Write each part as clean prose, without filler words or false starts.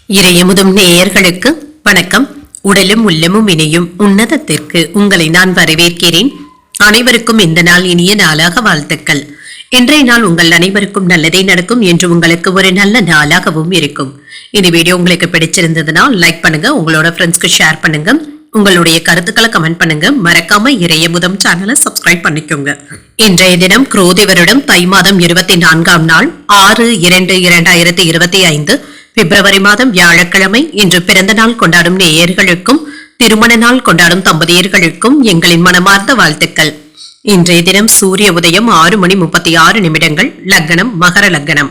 இறையமுதும் நேயர்களுக்கு வணக்கம். உடலும் உள்ளமும் இணையும் உன்னதத்திற்கு உங்களை நான் வரவேற்கிறேன். அனைவருக்கும் இந்த நாள் இனிய நாளாக வாழ்த்துக்கள். இன்றைய நாள் உங்கள் அனைவருக்கும் நல்லதே நடக்கும் என்று உங்களுக்கு ஒரு நல்ல நாளாகவும் இருக்கும். இந்த வீடியோ உங்களுக்கு பிடிச்சிருந்ததுன்னா லைக் பண்ணுங்க, உங்களோட ஃப்ரெண்ட்ஸ்க்கு ஷேர் பண்ணுங்க, உங்களுடைய கருத்துக்களை கமெண்ட் பண்ணுங்க. மறக்காம இறையமுதம் சேனலை சப்ஸ்கிரைப் பண்ணிக்கோங்க. இன்றைய தினம் குரோதி வருடம் தை மாதம் 24ஆம் நாள் 6/2/2025 பிப்ரவரி மாதம் வியாழக்கிழமை. இன்று பிறந்த நாள் கொண்டாடும் நேயர்களுக்கும் திருமண நாள் கொண்டாடும் தம்பதியர்களுக்கும் எங்களின் மனமார்ந்த வாழ்த்துக்கள். இன்றைய தினம் சூரிய உதயம் 6:36, லக்னம் மகர லக்னம்.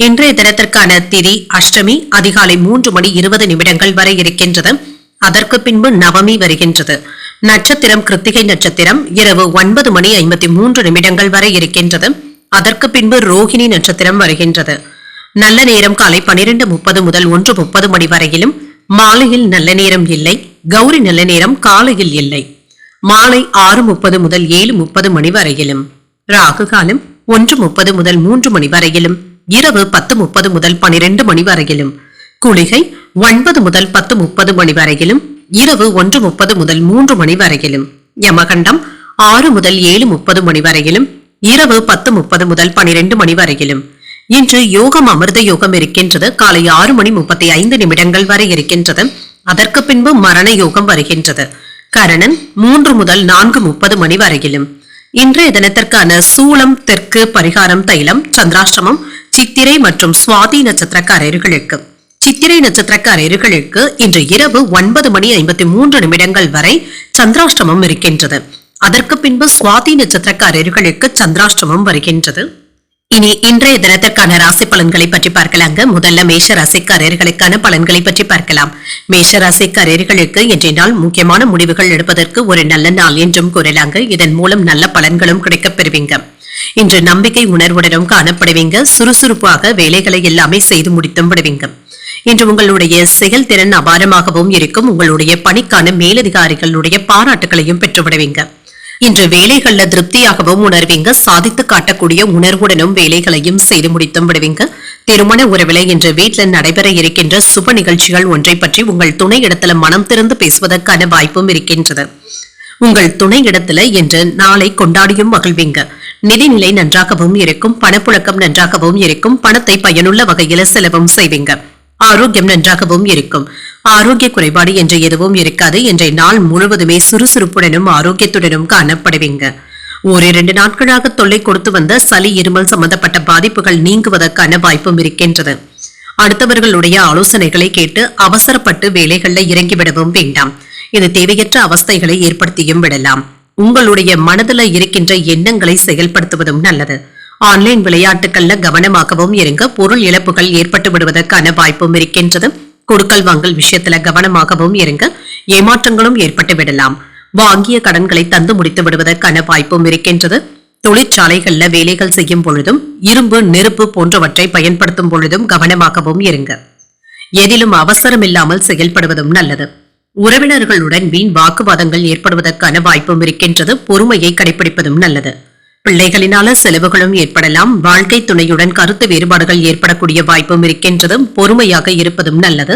இன்றைய தினத்திற்கான திதி அஷ்டமி அதிகாலை 3:20 வரை இருக்கின்றது. அதற்கு பின்பு நவமி வருகின்றது. நட்சத்திரம் கிருத்திகை நட்சத்திரம் இரவு 9:53 வரை இருக்கின்றது. அதற்கு பின்பு ரோகிணி நட்சத்திரம் வருகின்றது. நல்ல நேரம் காலை 12:30 முதல் 1:30 வரையிலும், மாலையில் நல்ல நேரம் இல்லை. கௌரி நல்ல நேரம் காலையில் இல்லை. மாலை 6:30 முதல் 7:30 வரையிலும். ராகு காலம் 1:30 முதல் 3 வரையிலும். இரவு 10:30 முதல் 12 வரையிலும். குளிகை 9 முதல் 10:30 வரையிலும். இரவு 1:30 முதல் 3 வரையிலும். யமகண்டம் 6 முதல் 7:30 வரையிலும். இரவு 10:30 முதல் 12 வரையிலும். இன்று யோகம் அமிர்த யோகம் இருக்கின்றது. காலை 6:35 வரை இருக்கின்றது. அதற்கு பின்பு மரண யோகம் வருகின்றது. கரணன் 3 முதல் 4:30 வரையிலும். இன்றைய தினத்திற்கான சூளம் தெற்கு பரிகாரம் தைலம். சந்திராஷ்டமம் சித்திரை மற்றும் சுவாதி நட்சத்திரக்காரர்களுக்கு. சித்திரை நட்சத்திரக்காரர்களுக்கு இன்று இரவு 9:53 வரை சந்திராஷ்டமம் இருக்கின்றது. அதற்கு பின்பு சுவாதி நட்சத்திரக்காரர்களுக்கு சந்திராஷ்டமம் வருகின்றது. இனி இன்றைய தினத்திற்கான ராசி பலன்களை பற்றி பார்க்கலாங்க. முதல்ல மேஷ ராசிக்காரர்களுக்கான பலன்களை பற்றி பார்க்கலாம். மேஷ ராசிக்காரர்களுக்கு இன்றைய நாள் முக்கியமான முடிவுகள் எடுப்பதற்கு ஒரு நல்ல நாள் என்றும் கூறலாங்க. இதன் மூலம் நல்ல பலன்களும் கிடைக்கப் பெறுவீங்க. இன்று நம்பிக்கை உணர்வுடனும் காணப்படுவீங்க. சுறுசுறுப்பாக வேலைகளை எல்லாமே செய்து முடித்தும் விடுவீங்க. இன்று உங்களுடைய செயல்திறன் அபாரமாகவும் இருக்கும். உங்களுடைய பணிக்கான மேலதிகாரிகளுடைய பாராட்டுகளையும் பெற்றுவிடுவீங்க. இன்று வேலைகள்ல திருப்தியாகவும் உணர்வீங்க. சாதித்து காட்டக்கூடிய உணர்வுடனும் வேலைகளையும் செய்து முடித்தும் விடுவீங்க. திருமண உறவில இன்று வீட்டில் நடைபெற இருக்கின்ற சுப நிகழ்ச்சிகள் ஒன்றை பற்றி உங்கள் துணை இடத்துல மனம் திறந்து பேசுவதற்கான வாய்ப்பும் இருக்கின்றது. உங்கள் துணை இடத்துல இன்று நாளை கொண்டாடியும் மகிழ்வீங்க. நிதிநிலை நன்றாகவும் இருக்கும். பணப்புழக்கம் நன்றாகவும் இருக்கும். பணத்தை பயனுள்ள வகையில செலவும் செய்வீங்க. ஆரோக்கியம் நன்றாகவும் இருக்கும். ஆரோக்கிய குறைபாடு என்று எதுவும் இருக்காது. இன்றைய நாள் முழுவதுமே சுறுசுறுப்புடனும் ஆரோக்கியத்துடனும் காணப்படுவீங்க. 1-2 நாட்களாக தொல்லை கொடுத்து வந்த சளி இருமல் சம்பந்தப்பட்ட பாதிப்புகள் நீங்குவதற்கான வாய்ப்பும் இருக்கின்றது. அடுத்தவர்களுடைய ஆலோசனைகளை கேட்டு அவசரப்பட்டு வேலைகள்ல இறங்கிவிடவும் வேண்டாம். இது தேவையற்ற அவஸ்தைகளை ஏற்படுத்தியும் விடலாம். உங்களுடைய மனதில் இருக்கின்ற எண்ணங்களை செயல்படுத்துவதும் நல்லது. ஆன்லைன் விளையாட்டுகள்ல கவனமாகவும் இருங்க. பொருள் இழப்புகள் ஏற்பட்டு விடுவதற்கான வாய்ப்பும் இருக்கின்றது. கொடுக்கல் வாங்கல் விஷயத்துல கவனமாகவும் இருங்க. ஏமாற்றங்களும் ஏற்பட்டு விடலாம். வாங்கிய கடன்களை தந்து முடித்து விடுவதற்கான வாய்ப்பும் இருக்கின்றது. தொழிற்சாலைகள்ல வேலைகள் செய்யும் பொழுதும் இரும்பு நெருப்பு போன்றவற்றை பயன்படுத்தும் பொழுதும் கவனமாகவும் இருங்க. எதிலும் அவசரம் இல்லாமல் செயல்படுவதும் நல்லது. உறவினர்களுடன் வீண் வாக்குவாதங்கள் ஏற்படுவதற்கான வாய்ப்பும் இருக்கின்றது. பொறுமையை கடைபிடிப்பதும் நல்லது. பிள்ளைகளினால செலவுகளும் ஏற்படலாம். வாழ்க்கை துணையுடன் கருத்து வேறுபாடுகள் ஏற்படக்கூடிய வாய்ப்பும் இருக்கின்றது. பொறுமையாக இருப்பதும் நல்லது.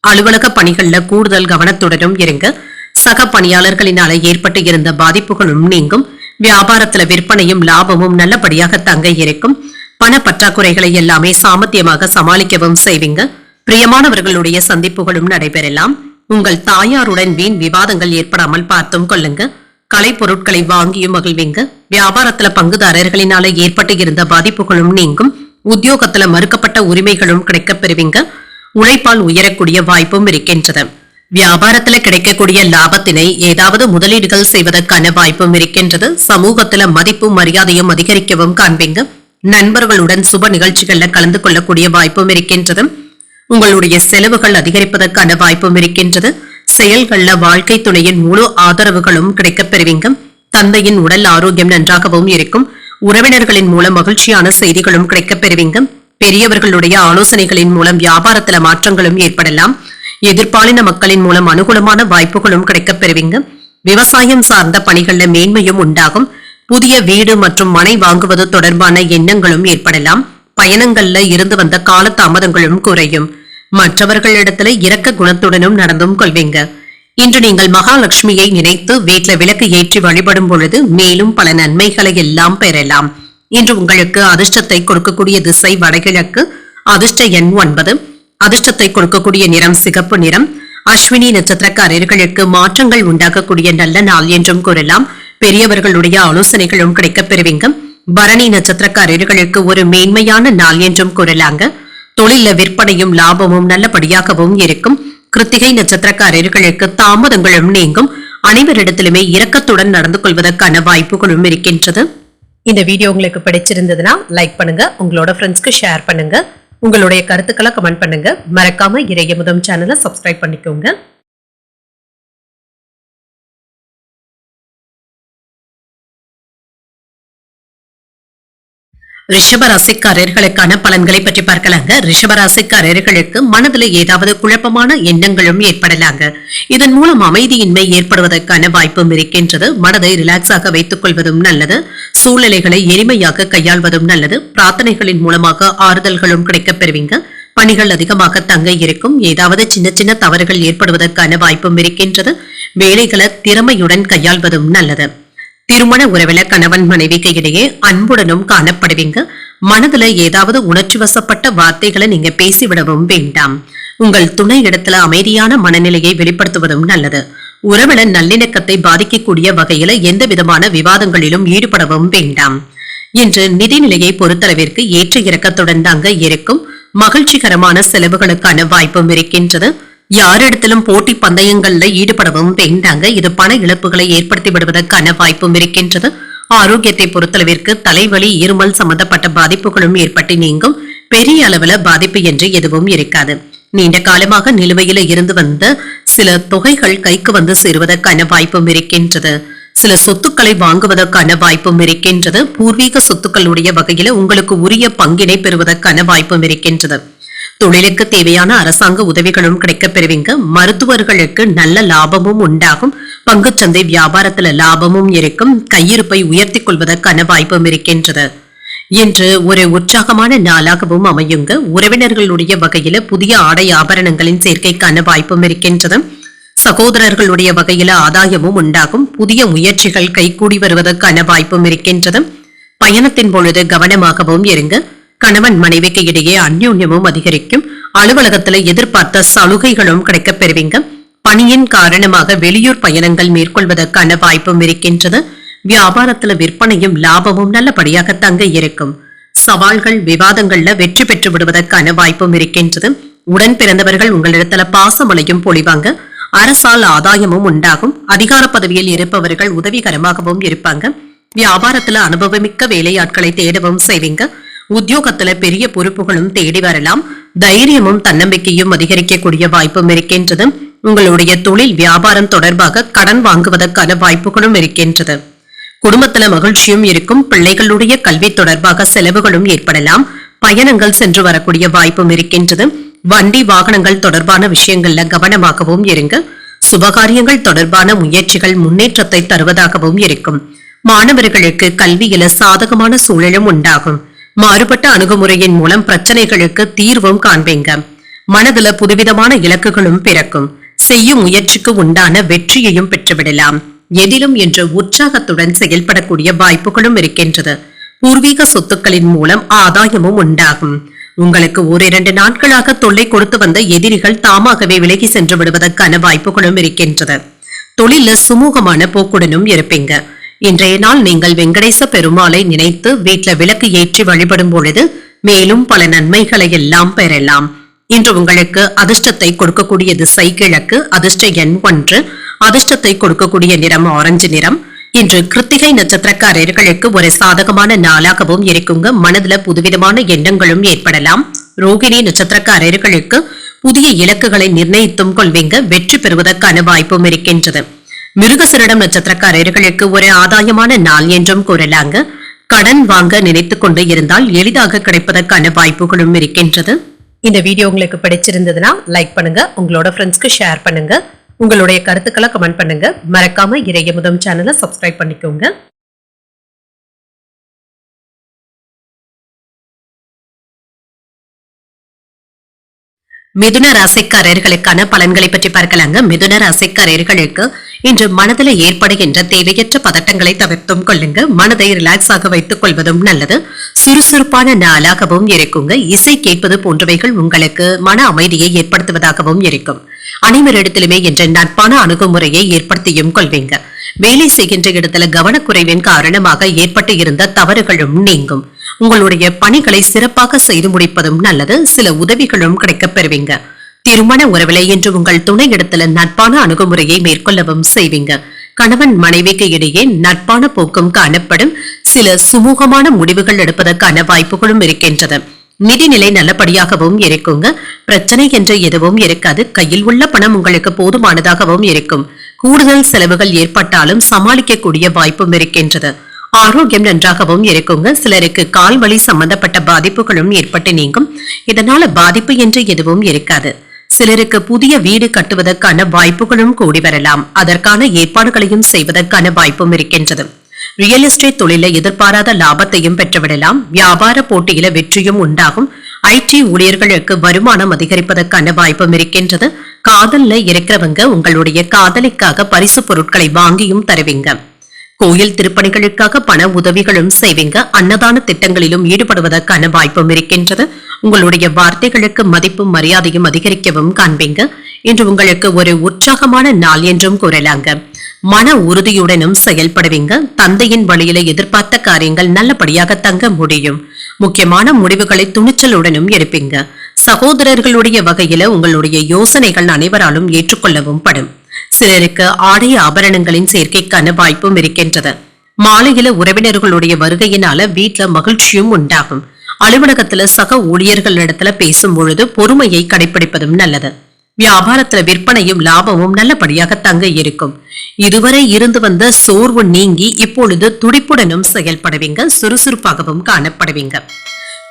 அலுவலக பணிகள்ல கூடுதல் கவனத்துடனும் இருங்க. சக பணியாளர்களினால ஏற்பட்டு இருந்த பாதிப்புகளும் நீங்கும். வியாபாரத்துல விற்பனையும் லாபமும் நல்லபடியாக தங்க இருக்கும். பண பற்றாக்குறைகளை எல்லாமே சாமர்த்தியமாக சமாளிக்கவும் செய்வீங்க. பிரியமானவர்களுடைய சந்திப்புகளும் நடைபெறலாம். உங்கள் தாயாருடன் வீண் விவாதங்கள் ஏற்படாமல் பார்த்தும் கொள்ளுங்க. கலை பொருட்களை வாங்கியும் மகிழ்வீங்க. வியாபாரத்துல பங்குதாரர்களினால ஏற்பட்டு இருந்த பாதிப்புகளும் நீங்கும். உத்தியோகத்துல மறுக்கப்பட்ட உரிமைகளும் கிடைக்கப் பெறுவீங்க. உழைப்பால் உயரக்கூடிய வாய்ப்பும் இருக்கின்றது. வியாபாரத்துல கிடைக்கக்கூடிய லாபத்தினை ஏதாவது முதலீடுகள் செய்வதற்கான வாய்ப்பும் இருக்கின்றது. சமூகத்துல மதிப்பும் மரியாதையும் அதிகரிக்கவும் காண்பீங்க. நண்பர்களுடன் சுப நிகழ்ச்சிகள்ல கலந்து கொள்ளக்கூடிய வாய்ப்பும் இருக்கின்றது. உங்களுடைய செலவுகள் அதிகரிப்பதற்கான வாய்ப்பும் இருக்கின்றது. செயல்கள்ல வாழ்க்கை துணையின் முழு ஆதரவுகளும் கிடைக்கப் பெறுவீங்க. தந்தையின் உடல் ஆரோக்கியம் நன்றாகவும் இருக்கும். உறவினர்களின் மூலம் மகிழ்ச்சியான செய்திகளும் கிடைக்கப் பெறுவீங்க. பெரியவர்களுடைய ஆலோசனைகளின் மூலம் வியாபாரத்துல மாற்றங்களும் ஏற்படலாம். எதிர்பாலின மக்களின் மூலம் அனுகூலமான வாய்ப்புகளும் கிடைக்கப் பெறுவீங்க. விவசாயம் சார்ந்த பணிகள்ல மேன்மையும் உண்டாகும். புதிய வீடு மற்றும் மனை வாங்குவது தொடர்பான எண்ணங்களும் ஏற்படலாம். பயணங்கள்ல இருந்து வந்த கால தாமதங்களும் குறையும். மற்றவர்களிடத்துல இரக்க குணத்துடனும் நடந்தும் கொள்வீங்க. இன்று நீங்கள் மகாலட்சுமியை நினைத்து வீட்டில் விளக்கு ஏற்றி வழிபடும் பொழுது மேலும் பல நன்மைகளை எல்லாம் பெறலாம். இன்று உங்களுக்கு அதிர்ஷ்டத்தை கொடுக்கக்கூடிய திசை வடகிழக்கு. அதிர்ஷ்ட எண் 9. அதிர்ஷ்டத்தை கொடுக்கக்கூடிய நிறம் சிகப்பு நிறம். அஸ்வினி நட்சத்திரக்காரர்களுக்கு மாற்றங்கள் உண்டாக்கக்கூடிய நல்ல நாள் என்றும் கூறலாம். பெரியவர்களுடைய ஆலோசனைகளும் கிடைக்கப் பெறுவீங்க. பரணி நட்சத்திரக்காரர்களுக்கு ஒரு மேன்மையான நாள் என்றும் கூறலாங்க. தொழில விற்பனையும் லாபமும் நல்லபடியாகவும் இருக்கும். கிருத்திகை நட்சத்திரக்காரர்களுக்கு தாமதங்களும் நீங்கும். அனைவரிடத்திலுமே இரக்கத்துடன் நடந்து கொள்வதற்கான வாய்ப்புகளும் இருக்கின்றது. இந்த வீடியோ உங்களுக்கு பிடிச்சிருந்ததுன்னா லைக் பண்ணுங்க, உங்களோட ஃப்ரெண்ட்ஸ்க்கு ஷேர் பண்ணுங்க, உங்களுடைய கருத்துக்களை கமெண்ட் பண்ணுங்க. மறக்காம இறையமுதம் சேனலை சப்ஸ்கிரைப் பண்ணிக்கோங்க. ரிஷபராசிக்காரர்களுக்கான பலன்களை பற்றி பார்க்கலாங்க. ரிஷபராசிக்காரர்களுக்கு மனதுல ஏதாவது குழப்பமான எண்ணங்களும் ஏற்படலாங்க. இதன் மூலம் அமைதியின்மை ஏற்படுவதற்கான வாய்ப்பும் இருக்கின்றது. மனதை ரிலாக்ஸாக வைத்துக் கொள்வதும் நல்லது. சூழ்நிலைகளை எளிமையாக கையாள்வதும் நல்லது. பிரார்த்தனைகளின் மூலமாக ஆறுதல்களும் கிடைக்கப் பெறுவீங்க. பணிகள் அதிகமாக தங்க இருக்கும். ஏதாவது சின்ன சின்ன தவறுகள் ஏற்படுவதற்கான வாய்ப்பும் இருக்கின்றது. வேலைகளை திறமையுடன் கையாள்வதும் நல்லது. திருமண உறவில கணவன் மனைவிக்கு இடையே அன்புடனும் காணப்படுவீங்க. மனதுல ஏதாவது உணர்ச்சி வசப்பட்ட வார்த்தைகளை நீங்க பேசிவிடவும் வேண்டாம். உங்கள் துணை இடத்துல அமைதியான மனநிலையை வெளிப்படுத்துவதும் நல்லது. உறவில நல்லிணக்கத்தை பாதிக்கக்கூடிய வகையில எந்த விதமான விவாதங்களிலும் ஈடுபடவும் வேண்டாம். இன்று நிதிநிலையை பொறுத்தளவிற்கு ஏற்ற இறக்கத்துடன் தாங்க இருக்கும். மகிழ்ச்சிகரமான செலவுகளுக்கான வாய்ப்பும் இருக்கின்றது. யாரிடத்திலும் போட்டி பந்தயங்கள்ல ஈடுபடவும் வேண்டாங்க. இது பண இழப்புகளை ஏற்படுத்தி விடுவதற்கான வாய்ப்பும் இருக்கின்றது. ஆரோக்கியத்தை பொறுத்தளவிற்கு தலைவலி, இருமல் சம்பந்தப்பட்ட பாதிப்புகளும் ஏற்பட்டு நீங்கும். பெரிய அளவுல பாதிப்பு என்று எதுவும் இருக்காது. நீண்ட காலமாக நிலுவையில இருந்து வந்த சில தொகைகள் கைக்கு வந்து சேருவதற்கான வாய்ப்பும் இருக்கின்றது. சில சொத்துக்களை வாங்குவதற்கான வாய்ப்பும் இருக்கின்றது. பூர்வீக சொத்துக்களுடைய வகையில உங்களுக்கு உரிய பங்கினை பெறுவதற்கான வாய்ப்பும் இருக்கின்றது. தொழிலுக்கு தேவையான அரசாங்க உதவிகளும் கிடைக்கப் பெறுவீங்க. மருத்துவர்களுக்கு நல்ல லாபமும் உண்டாகும். பங்குச்சந்தை வியாபாரத்துல லாபமும் இருக்கும். கையிருப்பை உயர்த்தி கொள்வதற்கான வாய்ப்பும் இருக்கின்றது. இன்று ஒரு உற்சாகமான நாளாகவும் அமையுங்க. உறவினர்களுடைய வகையில புதிய ஆடை ஆபரணங்களின் சேர்க்கைக்கான வாய்ப்பும் இருக்கின்றது. சகோதரர்களுடைய வகையில ஆதாயமும் உண்டாகும். புதிய முயற்சிகள் கைகூடி வருவதற்கான வாய்ப்பும் இருக்கின்றது. பயணத்தின் பொழுது கவனமாகவும் இருங்க. கணவன் மனைவிக்கு இடையே அந்யோன்யமும் அதிகரிக்கும். அலுவலகத்துல எதிர்பார்த்த சலுகைகளும் கிடைக்கப் பெறுவீங்க. பணியின் காரணமாக வெளியூர் பயணங்கள் மேற்கொள்வதற்கான வாய்ப்பும் இருக்கின்றது. வியாபாரத்துல விற்பனையும் லாபமும் நல்லபடியாக தங்க இருக்கும். சவால்கள் விவாதங்கள்ல வெற்றி பெற்று விடுவதற்கான வாய்ப்பும் இருக்கின்றது. உடன் பிறந்தவர்கள் உங்களிடத்துல பாசமலையும் பொழிவாங்க. அரசால் ஆதாயமும் உண்டாகும். அதிகார பதவியில் இருப்பவர்கள் உதவிகரமாகவும் இருப்பாங்க. வியாபாரத்துல அனுபவமிக்க வேலையாட்களை தேடவும் செய்வீங்க. உத்தியோகத்துல பெரிய பொறுப்புகளும் தேடி வரலாம். தைரியமும் தன்னம்பிக்கையும் அதிகரிக்கக்கூடிய வாய்ப்பும் இருக்கின்றது. உங்களுடைய தொழில் வியாபாரம் தொடர்பாக கடன் வாங்குவதற்கான வாய்ப்புகளும் இருக்கின்றது. குடும்பத்துல மகிழ்ச்சியும் இருக்கும். பிள்ளைகளுடைய கல்வி தொடர்பாக செலவுகளும் ஏற்படலாம். பயணங்கள் சென்று வரக்கூடிய வாய்ப்பும் இருக்கின்றது. வண்டி வாகனங்கள் தொடர்பான விஷயங்கள்ல கவனமாகவும் இருங்க. சுபகாரியங்கள் தொடர்பான முயற்சிகள் முன்னேற்றத்தை தருவதாகவும் இருக்கும். மாணவர்களுக்கு கல்வியில சாதகமான சூழலும் உண்டாகும். மாறுபட்ட அணுகுமுறையின் மூலம் பிரச்சனைகளுக்கு தீர்வும் காண்பீங்க. மனதுல புதுவிதமான இலக்குகளும் பிறக்கும். செய்யும் முயற்சிக்கு உண்டான வெற்றியையும் பெற்றுவிடலாம். எதிலும் என்ற உற்சாகத்துடன் செயல்படக்கூடிய வாய்ப்புகளும் இருக்கின்றது. பூர்வீக சொத்துக்களின் மூலம் ஆதாயமும் உண்டாகும். உங்களுக்கு ஓரிரண்டு நாட்களாக தொல்லை கொடுத்து வந்த எதிரிகள் தாமாகவே விலகி சென்று விடுவதற்கான வாய்ப்புகளும் இருக்கின்றது. தொழில சுமூகமான போக்குடனும் இருப்பீங்க. இன்றைய நாள் நீங்கள் வெங்கடேச பெருமாளை நினைத்து வீட்டில் விளக்கு ஏற்றி வழிபடும் பொழுது மேலும் பல நன்மைகளை எல்லாம் பெறலாம். இன்று உங்களுக்கு அதிர்ஷ்டத்தை கொடுக்கக்கூடிய திசை கிழக்கு. அதிர்ஷ்ட எண் 1. அதிர்ஷ்டத்தை கொடுக்கக்கூடிய நிறம் ஆரஞ்சு நிறம். இன்று கிருத்திகை நட்சத்திரக்காரர்களுக்கு ஒரு சாதகமான நாளாகவும் இருக்குங்க. மனதுல புதுவிதமான எண்ணங்களும் ஏற்படலாம். ரோகிணி நட்சத்திரக்காரர்களுக்கு புதிய இலக்குகளை நிர்ணயித்தும் கொள்வீங்க. வெற்றி பெறுவதற்கான வாய்ப்பும் இருக்கின்றது. மிருகசரிடம் நட்சத்திரக்காரர்களுக்கு ஒரு ஆதாயமான நாள் என்றும் கூறலாங்க. கடன் வாங்க நினைத்துக் கொண்டு இருந்தால் எளிதாக கிடைப்பதற்கான வாய்ப்புகளும் இருக்கின்றது. இந்த வீடியோ உங்களுக்கு பிடிச்சிருந்ததுன்னா லைக் பண்ணுங்க, உங்களோட ஃப்ரெண்ட்ஸ்க்கு ஷேர் பண்ணுங்க, உங்களுடைய கருத்துக்களை கமெண்ட் பண்ணுங்க. மறக்காம இறையமுதம் சேனலை சப்ஸ்கிரைப் பண்ணிக்கோங்க. மிதுன ராசிக்காரர்களுக்கான பலன்களை பற்றி பார்க்கலாங்க. மிதுன ராசிக்காரர்களுக்கு இன்று மனதில் ஏற்படுகின்ற தேவையற்ற பதட்டங்களை தவிர்த்தும் கொள்ளுங்க. மனதை ரிலாக்ஸ் ஆக வைத்துக் கொள்வதும் நல்லது. சுறுசுறுப்பான நாளாகவும் இருக்குங்க. இசை கேட்பது போன்றவைகள் உங்களுக்கு மன அமைதியை ஏற்படுத்துவதாகவும் இருக்கும். அனைவரிடத்திலுமே என்ற நட்பான அணுகுமுறையை ஏற்படுத்தியும் கொள்வீங்க. வேலை செய்கின்ற இடத்துல கவனக்குறைவின் காரணமாக ஏற்பட்டு இருந்த தவறுகளும் நீங்கும். உங்களுடைய பணிகளை சிறப்பாக செய்து முடிப்பதும் நல்லது. சில உதவிகளும் கிடைக்கப் பெறுவீங்க. திருமண உறவில இன்று உங்கள் துணை இடத்துல நட்பான அணுகுமுறையை மேற்கொள்ளவும் செய்வீங்க. கணவன் மனைவிக்கு இடையே நட்பான போக்கும் காணப்படும். சில சுமூகமான முடிவுகள் எடுப்பதற்கான வாய்ப்புகளும் இருக்கின்றது. நிதிநிலை நல்லபடியாகவும் இருக்குங்க. பிரச்சனை என்று எதுவும் இருக்காது. கையில் உள்ள பணம் உங்களுக்கு போதுமானதாகவும் இருக்கும். கூடுதல் செலவுகள் ஏற்பட்டாலும் சமாளிக்கக்கூடிய வாய்ப்பும் இருக்கின்றது. ஆரோக்கியம் நன்றாகவும் இருக்குங்க. சிலருக்கு கால் வலி சம்பந்தப்பட்ட பாதிப்புகளும் ஏற்பட்டு நீங்கும். இதனால பாதிப்பு என்று எதுவும் இருக்காது. சிலருக்கு புதிய வீடு கட்டுவதற்கான வாய்ப்புகளும் கூடி வரலாம். அதற்கான ஏற்பாடுகளையும் செய்வதற்கான வாய்ப்பும் இருக்கின்றது. ரியல் எஸ்டேட் தொழில எதிர்பாராத லாபத்தையும் பெற்றுவிடலாம். வியாபார போட்டியில வெற்றியும் உண்டாகும். IT ஊழியர்களுக்கு வருமானம் அதிகரிப்பதற்கான வாய்ப்பும் இருக்கின்றது. காதல்ல இருக்கிறவங்க உங்களுடைய காதலிக்காக பரிசு பொருட்களை வாங்கியும் தருவீங்க. கோயில் திருப்பணிகளுக்காக பண உதவிகளும் செய்வீங்க. அன்னதான திட்டங்களிலும் ஈடுபடுவதற்கான வாய்ப்பும் இருக்கின்றது. உங்களுடைய வார்த்தைகளுக்கு மதிப்பும் மரியாதையும் அதிகரிக்கவும் காண்பீங்க. இன்று உங்களுக்கு ஒரு உற்சாகமான நாள் என்றும் கூறலாங்க. மன உறுதியுடனும் செயல்படுவீங்க. தந்தையின் வழியில எதிர்பார்த்த காரியங்கள் நல்லபடியாக தங்க முடியும். முக்கியமான முடிவுகளை துணிச்சலுடனும் எடுப்பீங்க. சகோதரர்களுடைய வகையில உங்களுடைய யோசனைகள் அனைவராலும் ஏற்றுக்கொள்ளவும் படும். சிலருக்கு ஆடை ஆபரணங்களின் சேர்க்கைக்கான வாய்ப்பும் இருக்கின்றது. மாலையில உறவினர்களுடைய வருகையினால வீட்டுல மகிழ்ச்சியும் உண்டாகும். அலுவலகத்துல சக ஊழியர்களிடத்துல பேசும் பொழுது பொறுமையை கடைபிடிப்பதும் நல்லது. வியாபாரத்துல விற்பனையும் லாபமும் நல்லபடியாக தங்க இருக்கும். இதுவரை இருந்து வந்த சோர்வு நீங்கி இப்பொழுது துடிப்புடனும் செயல்படுவீங்க. சுறுசுறுப்பாகவும் காணப்படுவீங்க.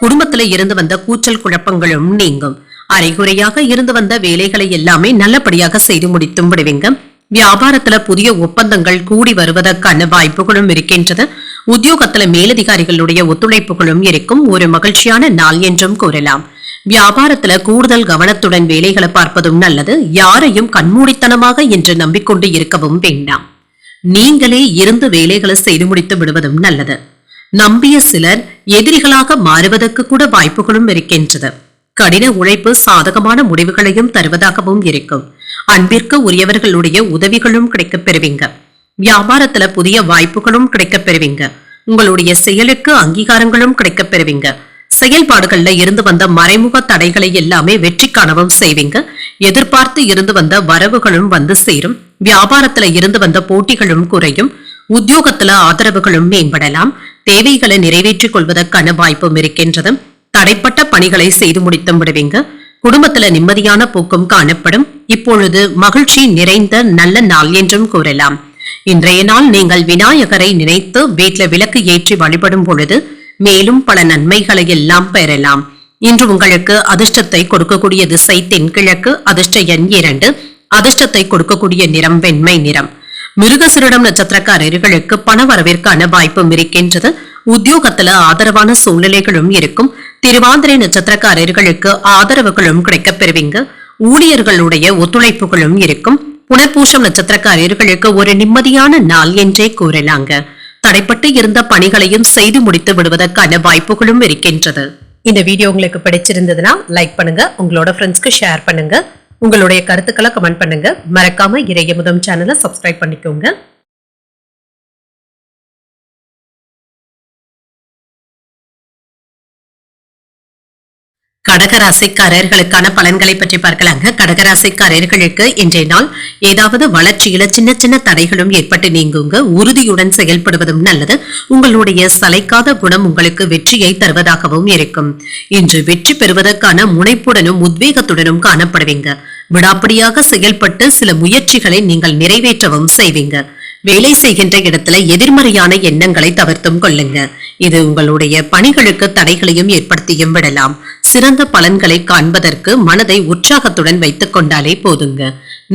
குடும்பத்துல இருந்து வந்த கூச்சல் குழப்பங்களும் நீங்கும். அரைகுறையாக இருந்து வந்த வேலைகளை எல்லாமே நல்லபடியாக செய்து முடித்தும் விடுவீங்க. வியாபாரத்துல புதிய ஒப்பந்தங்கள் கூடி வருவதற்கான வாய்ப்புகளும் இருக்கின்றது. உத்தியோகத்துல மேலதிகாரிகளுடைய ஒத்துழைப்புகளும் இருக்கும். ஒரு மகிழ்ச்சியான நாள் என்றும் கூறலாம். வியாபாரத்துல கூடுதல் கவனத்துடன் வேலைகளை பார்ப்பதும் நல்லது. யாரையும் கண்மூடித்தனமாக என்று நம்பிக்கொண்டு இருக்கவும் வேண்டாம். நீங்களே இருந்து வேலைகளை செய்து முடித்து விடுவதும் நல்லது. நம்பிய சிலர் எதிரிகளாக மாறுவதற்கு கூட வாய்ப்புகளும் இருக்கின்றது. கடின உழைப்பு சாதகமான முடிவுகளையும் தருவதாகவும் இருக்கும். அன்பிற்கு உரியவர்களுடைய உதவிகளும் கிடைக்கப் பெறுவீங்க. வியாபாரத்துல புதிய வாய்ப்புகளும் கிடைக்கப் பெறுவீங்க. உங்களுடைய செயலுக்கு அங்கீகாரங்களும் கிடைக்கப் பெறுவீங்க. செயல்பாடுகள்ல இருந்து வந்த மறைமுக தடைகளை எல்லாமே வெற்றி காணவும் செய்வீங்க. எதிர்பார்த்து இருந்து வந்த வரவுகளும் வந்து சேரும். வியாபாரத்துல இருந்து வந்த போட்டிகளும் குறையும். உத்தியோகத்துல ஆதரவுகளும் மேம்படலாம். தேவைகளை நிறைவேற்றிக் கொள்வதற்கான வாய்ப்பும் இருக்கின்றது. தடைப்பட்ட பணிகளை செய்து முடித்தும் விடுவீங்க. குடும்பத்துல நிம்மதியான போக்கும் காணப்படும். இப்பொழுது மகிழ்ச்சி நிறைந்த நல்ல நாள் என்றும் கூறலாம். இன்றைய நாள் நீங்கள் விநாயகரை நினைத்து வீட்டுல விளக்கு ஏற்றி வழிபடும் பொழுது மேலும் பல நன்மைகளை எல்லாம் பெறலாம். இன்று உங்களுக்கு அதிர்ஷ்டத்தை கொடுக்கக்கூடிய திசை தென்கிழக்கு. அதிர்ஷ்ட எண் 2. அதிர்ஷ்டத்தை கொடுக்கக்கூடிய நிறம் வெண்மை நிறம். மிருகசீரிடம் நட்சத்திரக்காரர்களுக்கு பண வரவிற்கான வாய்ப்பும் இருக்கின்றது. உத்தியோகத்துல ஆதரவான சூழ்நிலைகளும் இருக்கும். திருவாதிரை நட்சத்திரக்காரர்களுக்கு ஆதரவுகளும் கிடைக்கப் பெறுவீங்க. ஊழியர்களுடைய ஒத்துழைப்புகளும் இருக்கும். புனர்பூசம் நட்சத்திரக்காரர்களுக்கு ஒரு நிம்மதியான நாள் என்றே கூறலாங்க. தடைப்பட்டு இருந்த பணிகளையும் செய்து முடித்து விடுவதற்கான வாய்ப்புகளும் இருக்கின்றது. இந்த வீடியோ உங்களுக்கு பிடிச்சிருந்ததுன்னா லைக் பண்ணுங்க. உங்களோட ஃப்ரெண்ட்ஸ்க்கு ஷேர் பண்ணுங்க. உங்களுடைய கருத்துக்களை கமெண்ட் பண்ணுங்க. மறக்காம இறையமுதம் சேனலை சப்ஸ்கிரைப் பண்ணிக்கோங்க. கடகராசிக்காரர்களுக்கான பலன்களை பற்றி பார்க்கலாங்க. கடகராசிக்காரர்களுக்கு இன்றைய நாள் ஏதாவது வளர்ச்சியில சின்ன சின்ன தடைகளும் ஏற்பட்டு நீங்குங்க. உறுதியுடன் செயல்படுவதும் நல்லது. உங்களுடைய சளைக்காத குணம் உங்களுக்கு வெற்றியை தருவதாகவும் இருக்கும். இன்று வெற்றி பெறுவதற்கான முனைப்புடனும் உத்வேகத்துடனும் காணப்படுவீங்க. விடாப்பிடியாக செயல்பட்டு சில முயற்சிகளை நீங்கள் நிறைவேற்றவும் செய்வீங்க. வேலை செய்கின்ற இடத்துல எதிர்மறையான எண்ணங்களை தவிர்த்தும் கொள்ளுங்க. இது உங்களுடைய பணிகளுக்கு தடைகளையும் ஏற்படுத்தியும் விடலாம். சிறந்த பலன்களை காண்பதற்கு மனதை உற்சாகத்துடன் வைத்துக் கொண்டாலே போதுங்க.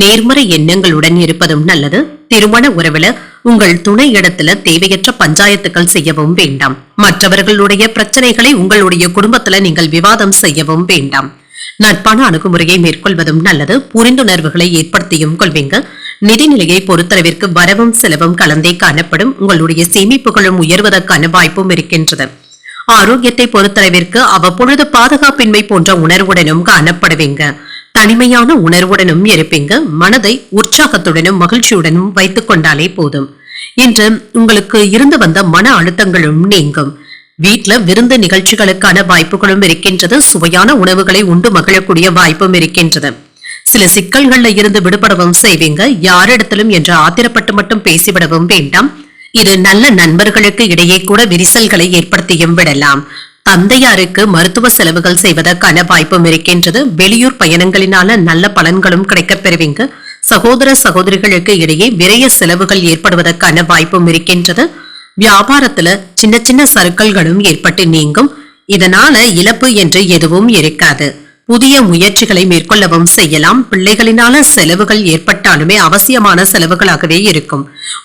நேர்மறை எண்ணங்களுடன் இருப்பதும் நல்லது. திருமண உறவுல உங்கள் துணை இடத்துல தேவையற்ற பஞ்சாயத்துக்கள் செய்யவும் வேண்டாம். மற்றவர்களுடைய பிரச்சனைகளை உங்களுடைய குடும்பத்துல நீங்கள் விவாதம் செய்யவும் வேண்டாம். நட்பான அணுகுமுறையை மேற்கொள்வதும் நல்லது. புரிந்துணர்வுகளை ஏற்படுத்தியும் கொள்வீங்க. நிதிநிலையை பொறுத்தளவிற்கு வரவும் செலவும் கலந்தே காணப்படும். உங்களுடைய சேமிப்புகளும் உயர்வதற்கான வாய்ப்பும் இருக்கின்றது. ஆரோக்கியத்தை பொறுத்தளவிற்கு அவ்வப்பொழுது பாதுகாப்பின்மை போன்ற உணர்வுடனும் காணப்படுவீங்க. தனிமையான உணர்வுடனும் இருப்பீங்க. மனதை உற்சாகத்துடனும் மகிழ்ச்சியுடனும் வைத்துக் கொண்டாலே போதும். இன்று உங்களுக்கு இருந்து வந்த மன அழுத்தங்களும் நீங்கும். வீட்டுல விருந்து நிகழ்ச்சிகளுக்கான வாய்ப்புகளும் இருக்கின்றது. சுவையான உணவுகளை உண்டு மகிழக்கூடிய வாய்ப்பும் இருக்கின்றது. சில சிக்கல்கள்ல இருந்து விடுபடவும் செய்வீங்க. யாரிடத்திலும் என்று ஆத்திரப்பட்டு மட்டும் பேசிவிடவும் வேண்டாம். இது நல்ல நண்பர்களுக்கு இடையே கூட விரிசல்களை ஏற்படுத்தியும் விடலாம். தந்தையாருக்கு மருத்துவ செலவுகள் செய்வதற்கான வாய்ப்பும் இருக்கின்றது. வெளியூர் பயணங்களினால நல்ல பலன்களும் கிடைக்கப் பெறுவீங்க. சகோதர சகோதரிகளுக்கு இடையே விரைய செலவுகள் ஏற்படுவதற்கான வாய்ப்பும் இருக்கின்றது. வியாபாரத்துல சின்ன சின்ன சறுக்கல்களும் ஏற்பட்டு நீங்கும். இதனால இழப்பு என்று எதுவும் இருக்காது. புதிய முயற்சிகளை மேற்கொள்ளவும் செய்யலாம். பிள்ளைகளினால செலவுகள் ஏற்பட்டாலுமே அவசியமான செலவுகளாகவே இருக்கும்.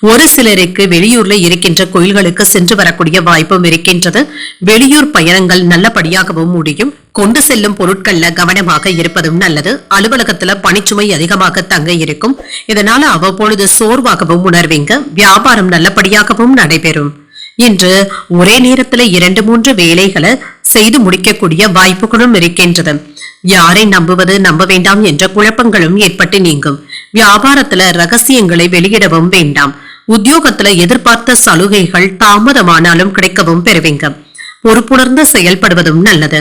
ஒரு சிலருக்கு வெளியூர்ல இருக்கின்ற கோயில்களுக்கு சென்று வரக்கூடிய வாய்ப்பும் இருக்கின்றது. வெளியூர் பயணங்கள் நல்லபடியாகவும் முடியும். கொண்டு செல்லும் பொருட்கள்ல கவனமாக இருப்பதும் நல்லது. அலுவலகத்துல பணிச்சுமை அதிகமாக தங்க இருக்கும். இதனால அவ்வப்பொழுது சோர்வாகவும் உணர்வீங்க. வியாபாரம் நல்லபடியாகவும் நடைபெறும். இன்று ஒரே நேரத்துல 2-3 வேலைகளை செய்து முடிக்கக்கூடிய வாய்ப்புகளும் இருக்கின்றது. யாரை நம்புவது நம்ப வேண்டாம் என்ற குழப்பங்களும் ஏற்பட்டு நீங்கும். வியாபாரத்துல ரகசியங்களை வெளியிடவும் வேண்டாம். உத்தியோகத்துல எதிர்பார்த்த சலுகைகள் தாமதமானாலும் கிடைக்கவும் பெறுவீங்க. பொறுப்புணர்ந்து செயல்படுவதும் நல்லது.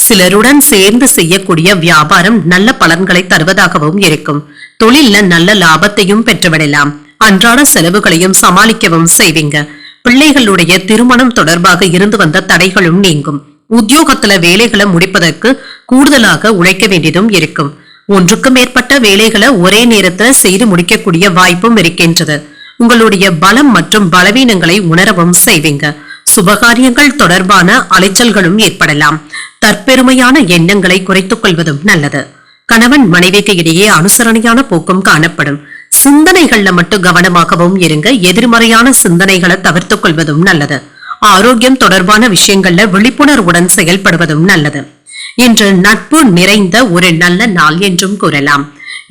சிலருடன் சேர்ந்து செய்யக்கூடிய வியாபாரம் நல்ல பலன்களை தருவதாகவும் இருக்கும். தொழில்ல நல்ல லாபத்தையும் பெற்றுவிடலாம். அன்றாட செலவுகளையும் சமாளிக்கவும் செய்வீங்க. பிள்ளைகளுடைய திருமணம் தொடர்பாக இருந்து வந்த தடைகளும் நீங்கும். உத்தியோகத்துல வேலைகளை முடிப்பதற்கு கூடுதலாக உழைக்க வேண்டியதும் இருக்கும். ஒன்றுக்கு மேற்பட்ட வேலைகளை ஒரே நேரத்துல செய்து முடிக்கக்கூடிய வாய்ப்பும் இருக்கின்றது. உங்களுடைய பலம் மற்றும் பலவீனங்களை உணரவும் செய்வீங்க. சுபகாரியங்கள் தொடர்பான அலைச்சல்களும் ஏற்படலாம். தற்பெருமையான எண்ணங்களை குறைத்துக் கொள்வதும் நல்லது. கணவன் மனைவிக்கு இடையே அனுசரணையான போக்கும் காணப்படும். சிந்தனைகள்ல மட்டும் கவனமாகவும் இருங்க. எதிர்மறையான சிந்தனைகளை தவிர்த்துக் கொள்வதும் நல்லது. ஆரோக்கியம் தொடர்பான விஷயங்கள்ல விழிப்புணர்வுடன் செயல்படுவதும் நல்லது. இன்று நட்பு நிறைந்த ஒரு நல்ல நாள் என்றும் கூறலாம்.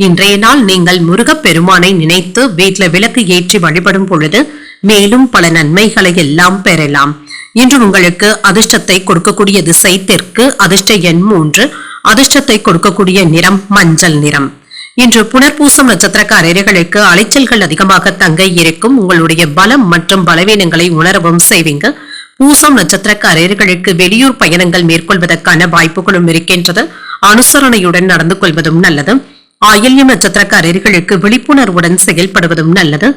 இன்றைய நாள் நீங்கள் முருகப் பெருமானை நினைத்து வீட்டுல விளக்கு ஏற்றி வழிபடும் பொழுது மேலும் பல நன்மைகளை எல்லாம் பெறலாம். இன்று உங்களுக்கு அதிர்ஷ்டத்தை கொடுக்கக்கூடிய திசை தெற்கு. அதிர்ஷ்ட எண் 3. அதிர்ஷ்டத்தை கொடுக்கக்கூடிய நிறம் மஞ்சள் நிறம். இன்று புனர்பூசம் நட்சத்திரக்காரர்களுக்கு அலைச்சல்கள் அதிகமாக தங்க இருக்கும். உங்களுடைய பலம் மற்றும் பலவீனங்களை உணரவும் செய்வீங்க. பூசம் நட்சத்திரக்காரர்களுக்கு வெளியூர் பயணங்கள் மேற்கொள்வதற்கான வாய்ப்புகளும் இருக்கின்றது. அனுசரணையுடன் நடந்து கொள்வதும் நல்லது. ஆயில்யம் நட்சத்திரக்காரர்களுக்கு விழிப்புணர்வுடன் செயல்படுவதும் நல்லது.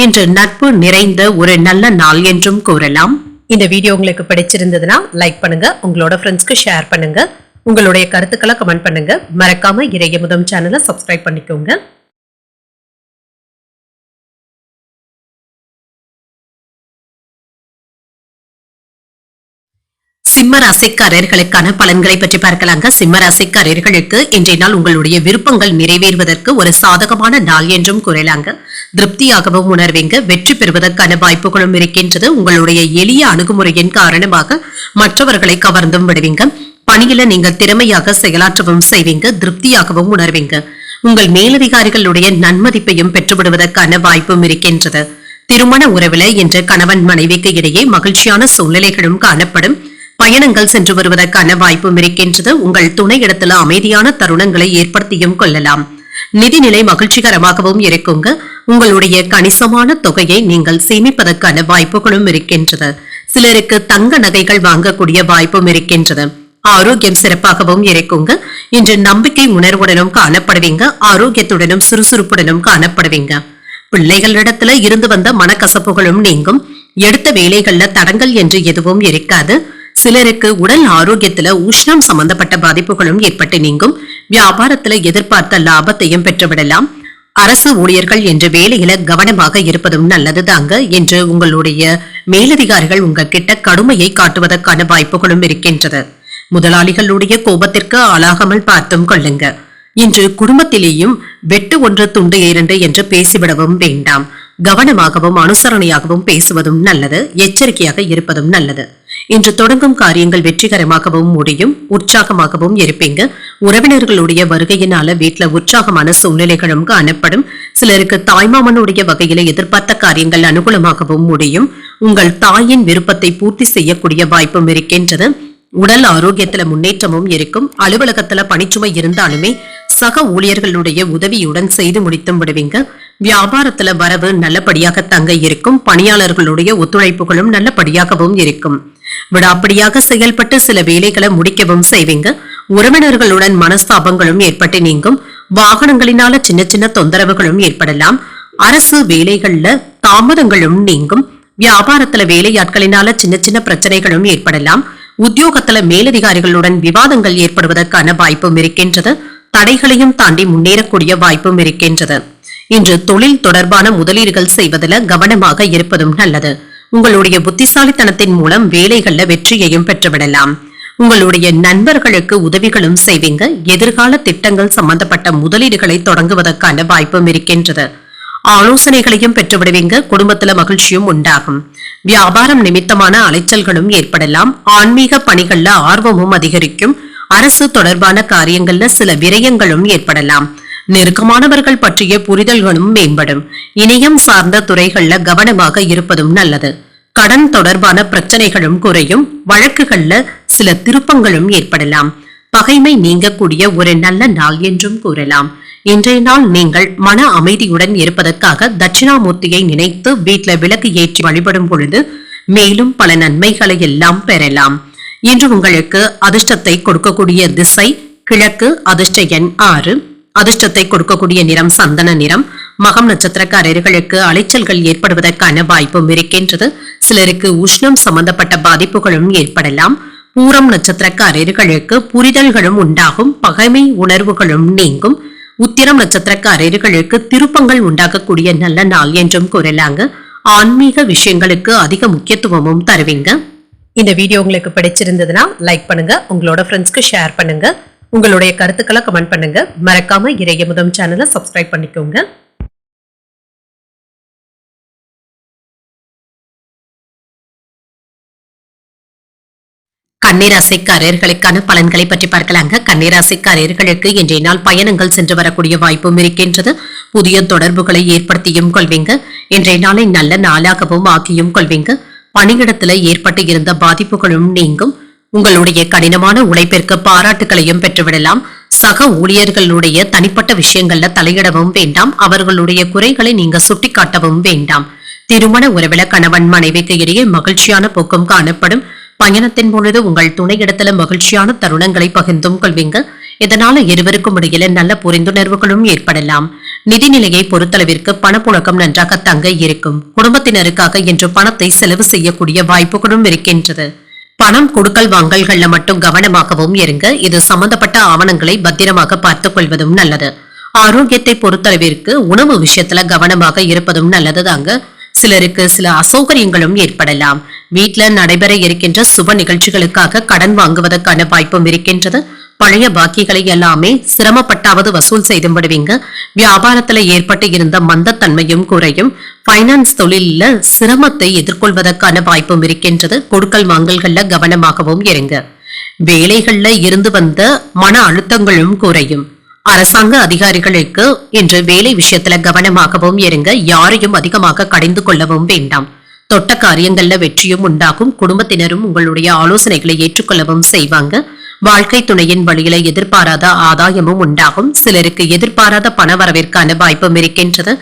இன்று நட்பு நிறைந்த ஒரு நல்ல நாள் என்றும் கூறலாம். இந்த வீடியோ உங்களுக்கு பிடிச்சிருந்ததுன்னா லைக் பண்ணுங்க. உங்களோட ஃப்ரெண்ட்ஸ்க்கு ஷேர் பண்ணுங்க. உங்களுடைய கருத்துக்களை கமெண்ட் பண்ணுங்க. மறக்காம இறையமுதம் சேனலை சப்ஸ்கிரைப் பண்ணிக்கோங்க. சிம்ம ராசிக்காரர்களுக்கான பலன்களை பற்றி பார்க்கலாங்க. சிம்ம ராசிக்காரர்களுக்கு இன்றைய நாள் உங்களுடைய விருப்பங்கள் நிறைவேறுவதற்கு ஒரு சாதகமான நாள் என்றும் கூறலாங்க. திருப்தியாகவும் உணர்வீங்க. வெற்றி பெறுவதற்கான வாய்ப்புகளும் இருக்கின்றது. உங்களுடைய எளிய அணுகுமுறையின் காரணமாக மற்றவர்களை கவர்ந்தும் விடுவீங்க. பணியில நீங்கள் திறமையாக செயலாற்றவும் செய்வீங்க. திருப்தியாகவும் உணர்வீங்க. உங்கள் மேலதிகாரிகளுடைய நன்மதிப்பையும் பெற்றுவிடுவதற்கான வாய்ப்பும் இருக்கின்றது. திருமண உறவுல இன்று கணவன் மனைவிக்கு இடையே மகிழ்ச்சியான சூழ்நிலைகளும் காணப்படும். பயணங்கள் சென்று வருவதற்கான வாய்ப்பும் இருக்கின்றது. உங்கள் துணை இடத்துல அமைதியான தருணங்களை ஏற்படுத்தியும் கொள்ளலாம். நிதிநிலை மகிழ்ச்சிகரமாகவும் இருக்குங்க. உங்களுடைய கணிசமான தொகையை நீங்கள் சேமிப்பதற்கான வாய்ப்புகளும் இருக்கின்றது. சிலருக்கு தங்க நகைகள் வாங்கக்கூடிய வாய்ப்பும் இருக்கின்றது. ஆரோக்கியம் சிறப்பாகவும் இருக்குங்க. இன்று நம்பிக்கை உணர்வுடனும் காணப்படுவீங்க. ஆரோக்கியத்துடனும் சுறுசுறுப்புடனும் காணப்படுவீங்க. பிள்ளைகளிடத்துல இருந்து வந்த மனக்கசப்புகளும் நீங்கும். எடுத்த வேலைகள்ல தடங்கள் என்று எதுவும் இருக்காது. சிலருக்கு உடல் ஆரோக்கியத்துல உஷ்ணம் சம்பந்தப்பட்ட பாதிப்புகளும் ஏற்பட்டு நீங்கும். வியாபாரத்துல எதிர்பார்த்த லாபத்தையும் பெற்றுவிடலாம். அரசு ஊழியர்கள் என்ற வேலையில கவனமாக இருப்பதும் நல்லதுதாங்க. என்று உங்களுடைய மேலதிகாரிகள் உங்ககிட்ட கடுமையை காட்டுவதற்கான வாய்ப்புகளும் இருக்கின்றது. முதலாளிகளுடைய கோபத்திற்கு ஆளாகாமல் பார்த்தும் கொள்ளுங்க. இன்று குடும்பத்திலேயும் வெட்டு 1 துண்டு 2 என்று பேசிவிடவும் வேண்டாம். கவனமாகவும் அனுசரணையாகவும் பேசுவதும் நல்லது. எச்சரிக்கையாக இருப்பதும் நல்லது. இன்று தொடங்கும் காரியங்கள் வெற்றிகரமாகவும் முடியும். உற்சாகமாகவும் இருப்பீங்க. உறவினர்களுடைய வருகையினால வீட்டுல உற்சாகமான சூழ்நிலைகளும் காணப்படும். சிலருக்கு தாய்மாமனுடைய வகையில எதிர்பார்த்த காரியங்கள் அனுகூலமாகவும் முடியும். உங்கள் தாயின் விருப்பத்தை பூர்த்தி செய்யக்கூடிய வாய்ப்பும் இருக்கின்றது. உடல் ஆரோக்கியத்துல முன்னேற்றமும் இருக்கும். அலுவலகத்துல பணிச்சுமை இருந்தாலுமே சக ஊழியர்களுடைய உதவியுடன் செய்து முடித்தும் விடுவீங்க. வியாபாரத்துல வரவு நல்லபடியாக தங்க இருக்கும். பணியாளர்களுடைய ஒத்துழைப்புகளும் நல்லபடியாகவும் இருக்கும். விடாப்படியாக செயல்பட்டு சில வேலைகளை முடிக்கவும் செய்வீங்க. உறவினர்களுடன் மனஸ்தாபங்களும் ஏற்பட்டு நீங்கும். வாகனங்களினால சின்ன சின்ன தொந்தரவுகளும் ஏற்படலாம். அரசு வேலைகள்ல தாமதங்களும் நீங்கும். வியாபாரத்துல வேலையாட்களினால சின்ன சின்ன பிரச்சனைகளும் ஏற்படலாம். உத்தியோகத்துல மேலதிகாரிகளுடன் விவாதங்கள் ஏற்படுவதற்கான வாய்ப்பும் இருக்கின்றது. தடைகளையும் தாண்டி முன்னேறக்கூடிய வாய்ப்பும் இருக்கின்றது. இன்று தொழில் தொடர்பான முதலீடுகள் செய்வதில் கவனமாக இருப்பதும் நல்லது. உங்களுடைய புத்திசாலித்தனத்தின் மூலம் வேலைகள்ல வெற்றியையும் பெற்றுவிடலாம். உங்களுடைய நண்பர்களுக்கு உதவிகளும் செய்வீங்க. எதிர்கால திட்டங்கள் சம்பந்தப்பட்ட முதலீடுகளை தொடங்குவதற்கான வாய்ப்பும் இருக்கின்றது. ஆலோசனைகளையும் பெற்றுவிடுவீங்க. குடும்பத்துல மகிழ்ச்சியும் உண்டாகும். வியாபாரம் நிமித்தமான அலைச்சல்களும் ஏற்படலாம். ஆன்மீக பணிகள்ல ஆர்வமும் அதிகரிக்கும். அரசு தொடர்பான காரியங்கள்ல சில விரயங்களும் ஏற்படலாம். நெருக்கமானவர்கள் பற்றிய புரிதல்களும் மேம்படும். இணையம் சார்ந்த துறைகள்ல கவனமாக இருப்பதும் நல்லது. கடன் தொடர்பான பிரச்சனைகளும் குறையும். வழக்குகள்ல சில திருப்பங்களும் ஏற்படலாம். பகைமை நீங்கக்கூடிய ஒரு நல்ல நாள் என்றும் கூறலாம். இன்றைய நாள் நீங்கள் மன அமைதியுடன் இருப்பதற்காக தட்சிணாமூர்த்தியை நினைத்து வீட்டுல விளக்கு ஏற்றி வழிபடும் பொழுது மேலும் பல நன்மைகளை எல்லாம் பெறலாம். இன்று உங்களுக்கு அதிர்ஷ்டத்தை கொடுக்கக்கூடிய திசை கிழக்கு. அதிர்ஷ்ட எண் 6. அதிர்ஷ்டத்தை கொடுக்கக்கூடிய நிறம் சந்தன நிறம். மகம் நட்சத்திரக்காரர்களுக்கு அலைச்சல்கள் ஏற்படுவதற்கான வாய்ப்பும் இருக்கின்றது. சிலருக்கு உஷ்ணம் சம்பந்தப்பட்ட பாதிப்புகளும் ஏற்படலாம். பூரம் நட்சத்திரக்காரர்களுக்கு புரிதல்களும் உண்டாகும். பகைமை உணர்வுகளும் நீங்கும். உத்திரம் நட்சத்திரக்காரர்களுக்கு திருப்பங்கள் உண்டாகக்கூடிய நல்ல நாள் என்றும் கூறலாங்க. ஆன்மீக விஷயங்களுக்கு அதிக முக்கியத்துவமும் தருவீங்க. இந்த வீடியோ உங்களுக்கு பிடிச்சிருந்ததுன்னா லைக் பண்ணுங்க. உங்களோட ஃப்ரெண்ட்ஸ்க்கு ஷேர் பண்ணுங்க. உங்களுடைய கருத்துக்களை கமெண்ட் பண்ணுங்க. மறக்காம இறையமுதம் சேனலை சப்ஸ்கிரைப் பண்ணிக்கோங்க. கன்னிராசிக்காரர்களுக்கான பலன்களை பற்றி பார்க்கலாங்க. கன்னிராசிக்காரர்களுக்கு இன்றைய நாள் பயணங்கள் சென்று வரக்கூடிய வாய்ப்பும் இருக்கின்றது. புதிய தொடர்புகளை ஏற்படுத்தியும் கொள்வீங்க. இன்றைய நாளை நல்ல நாளாகவும் ஆக்கியும் கொள்வீங்க. பணியிடத்துல ஏற்பட்டு இருந்த பாதிப்புகளும் நீங்கும். உங்களுடைய கடினமான உழைப்பிற்கு பாராட்டுகளையும் பெற்றுவிடலாம். சக ஊழியர்களுடைய தனிப்பட்ட விஷயங்கள்ல தலையிடவும் வேண்டாம். அவர்களுடைய குறைகளை நீங்க சுட்டிக்காட்டவும் வேண்டாம். திருமண உறவில கணவன் மனைவிக்கு இடையே மகிழ்ச்சியான போக்கும் காணப்படும். பயணத்தின் பொழுது உங்கள் துணையிடத்துல மகிழ்ச்சியான தருணங்களை பகிர்ந்தும் கொள்வீங்க. இதனால இருவருக்கும் இடையில நல்ல புரிந்துணர்வுகளும் ஏற்படலாம். நிதிநிலையை பொறுத்தளவிற்கு பணப்புழக்கம் நன்றாக தங்க இருக்கும். குடும்பத்தினருக்காக இன்று பணத்தை செலவு செய்யக்கூடிய வாய்ப்புகளும் இருக்கின்றது. பணம் கொடுக்கல் வாங்கல்கள்ல மட்டும் கவனமாகவும் இருங்க. இது சம்பந்தப்பட்ட ஆவணங்களை பத்திரமாக பார்த்துக் கொள்வதும் நல்லது. ஆரோக்கியத்தை பொறுத்தளவிற்கு உணவு விஷயத்துல கவனமாக இருப்பதும் நல்லது தாங்க. சிலருக்கு சில அசௌகரியங்களும் ஏற்படலாம். வீட்டுல நடைபெற இருக்கின்ற சுப நிகழ்ச்சிகளுக்காக கடன் வாங்குவதற்கான வாய்ப்பும் இருக்கின்றது. பழைய பாக்கிகளை எல்லாமே சிரமப்பட்டாவது வசூல் செய்து விடுவீங்க. வியாபாரத்துல ஏற்பட்டு இருந்த மந்தத்தன்மையும் குறையும். பைனான்ஸ் தொழில சிரமத்தை எதிர்கொள்வதற்கான வாய்ப்பும் இருக்கின்றது. கொடுக்கல் வாங்கல்கள்ல கவனமாகவும் இருங்க. வேலைகள்ல இருந்து வந்த மன அழுத்தங்களும் குறையும். அரசாங்க அதிகாரிகளுக்கு இன்று வேலை விஷயத்துல கவனமாகவும் இருங்க. யாரையும் அதிகமாக கடிந்து கொள்ளவும் வேண்டாம். தொட்ட காரியங்கள்ல வெற்றியும் உண்டாகும். குடும்பத்தினரும் உங்களுடைய ஆலோசனைகளை ஏற்றுக்கொள்ளவும் செய்வாங்க. வாழ்க்கை துணையின் வழியில எதிர்பாராத ஆதாயமும் உண்டாகும். சிலருக்கு எதிர்பாராத பண வரவிற்கான வாய்ப்பும் இருக்கின்றது.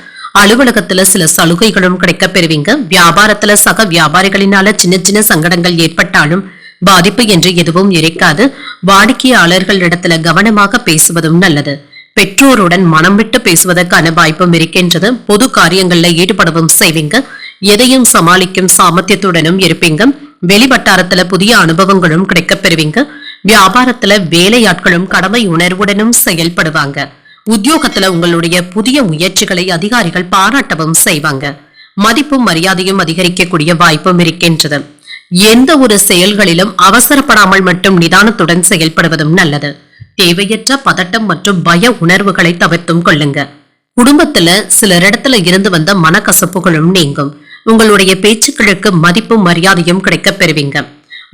அலுவலகத்துல சில சலுகைகளும் கிடைக்க பெறுவீங்க. வியாபாரத்துல சக வியாபாரிகளினால சின்ன சின்ன சங்கடங்கள் ஏற்பட்டாலும் பாதிப்பு என்று எதுவும் இருக்காது. வாடிக்கையாளர்களிடத்துல கவனமாக பேசுவதும் நல்லது. பெற்றோருடன் மனம் விட்டு பேசுவதற்கான வாய்ப்பும் இருக்கின்றது. பொது காரியங்கள்ல ஈடுபடவும் செய்வீங்க. எதையும் சமாளிக்கும் சாமர்த்தியத்துடனும் இருப்பீங்க. வெளிவட்டாரத்துல புதிய அனுபவங்களும் கிடைக்க பெறுவீங்க. வியாபாரத்துல வேலையாட்களும் கடமை உணர்வுடனும் செயல்படுவாங்க. உத்தியோகத்துல உங்களுடைய புதிய முயற்சிகளை அதிகாரிகள் பாராட்டவும் செய்வாங்க. மதிப்பும் மரியாதையும் அதிகரிக்கக்கூடிய வாய்ப்பும் இருக்கின்றது. எந்த ஒரு செயல்களிலும் அவசரப்படாமல் மட்டும் நிதானத்துடன் செயல்படுவதும் நல்லது. தேவையற்ற பதட்டம் மற்றும் பய உணர்வுகளை தவிர்த்தும் கொள்ளுங்க. குடும்பத்துல சிலரிடத்துல இருந்து வந்த மனக்கசப்புகளும் நீங்கும். உங்களுடைய பேச்சுக்களுக்கு மதிப்பும் மரியாதையும் கிடைக்க பெறுவீங்க.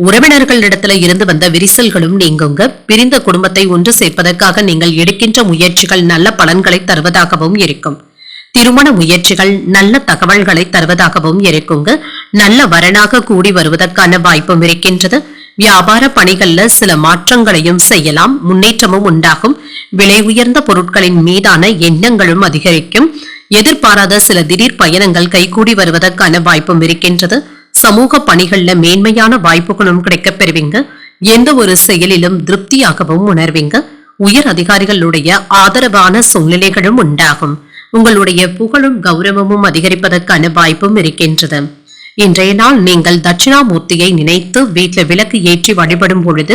உறவினர்களிடத்துல இருந்து வந்த விரிசல்களும் நீங்குங்க. பிரிந்த குடும்பத்தை ஒன்று சேர்ப்பதற்காக நீங்கள் எடுக்கின்ற முயற்சிகள் நல்ல பலன்களை தருவதாகவும் இருக்கும். திருமண முயற்சிகள் நல்ல தகவல்களை தருவதாகவும் இருக்குங்க. நல்ல வரனாக கூடி வருவதற்கான வாய்ப்பும் இருக்கின்றது. வியாபார பணிகள்ல சில மாற்றங்களையும் செய்யலாம். முன்னேற்றமும் உண்டாகும். விலை உயர்ந்த பொருட்களின் மீதான எண்ணங்களும் அதிகரிக்கும். எதிர்பாராத சில திடீர் பயணங்கள் கைகூடி வருவதற்கான வாய்ப்பும் இருக்கின்றது. சமூக பணிகள்ல மேன்மையான வாய்ப்புகளும் கிடைக்கப் பெறுவீங்க. எந்த ஒரு செயலிலும் திருப்தியாகவும் உணர்வீங்க. உயர் அதிகாரிகளுடைய ஆதரவான சூழ்நிலைகளும் உண்டாகும். உங்களுடைய புகழும் கௌரவமும் அதிகரிப்பதற்கான வாய்ப்பும் இருக்கின்றது. இன்றைய நாள் நீங்கள் தட்சிணாமூர்த்தியை நினைத்து வீட்டில் விளக்கு ஏற்றி வழிபடும் பொழுது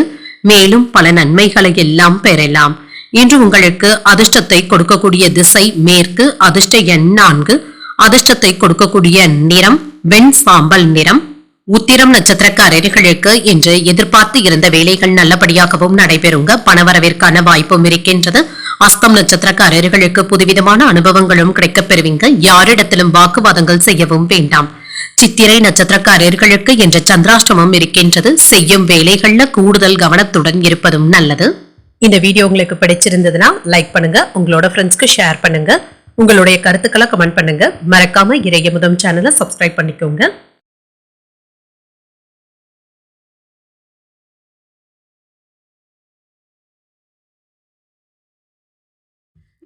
மேலும் பல நன்மைகளை எல்லாம் பெறலாம். இன்று உங்களுக்கு அதிர்ஷ்டத்தை கொடுக்கக்கூடிய திசை மேற்கு. அதிர்ஷ்ட எண் 4. அதிர்ஷ்டத்தை கொடுக்கக்கூடிய நிறம் வெண் சாம்பல் நிறம். உத்திரம் நட்சத்திரக்காரர்களுக்கு இன்று எதிர்பார்த்து இருந்த வேலைகள் நல்லபடியாகவும் நடைபெறுங்க. பணவரவிற்கான வாய்ப்பும் இருக்கின்றது. அஸ்தம் நட்சத்திரக்காரர்களுக்கு புதுவிதமான அனுபவங்களும் கிடைக்கப் பெறுவீங்க. யாரிடத்திலும் வாக்குவாதங்கள் செய்யவும் வேண்டாம். சித்திரை நட்சத்திரக்காரர்களுக்கு இன்று சந்திராஷ்டமம் இருக்கின்றது. செய்யும் வேலைகள்ல கூடுதல் கவனத்துடன் இருப்பதும் நல்லது. இந்த வீடியோ உங்களுக்கு பிடிச்சிருந்ததுன்னா லைக் பண்ணுங்க, உங்களோட ஃப்ரெண்ட்ஸ்க்கு ஷேர் பண்ணுங்க, உங்களுடைய கருத்துக்களை கமெண்ட் பண்ணுங்க. மறக்காம இறையமுதம் சேனலை சப்ஸ்கிரைப் பண்ணிக்கோங்க.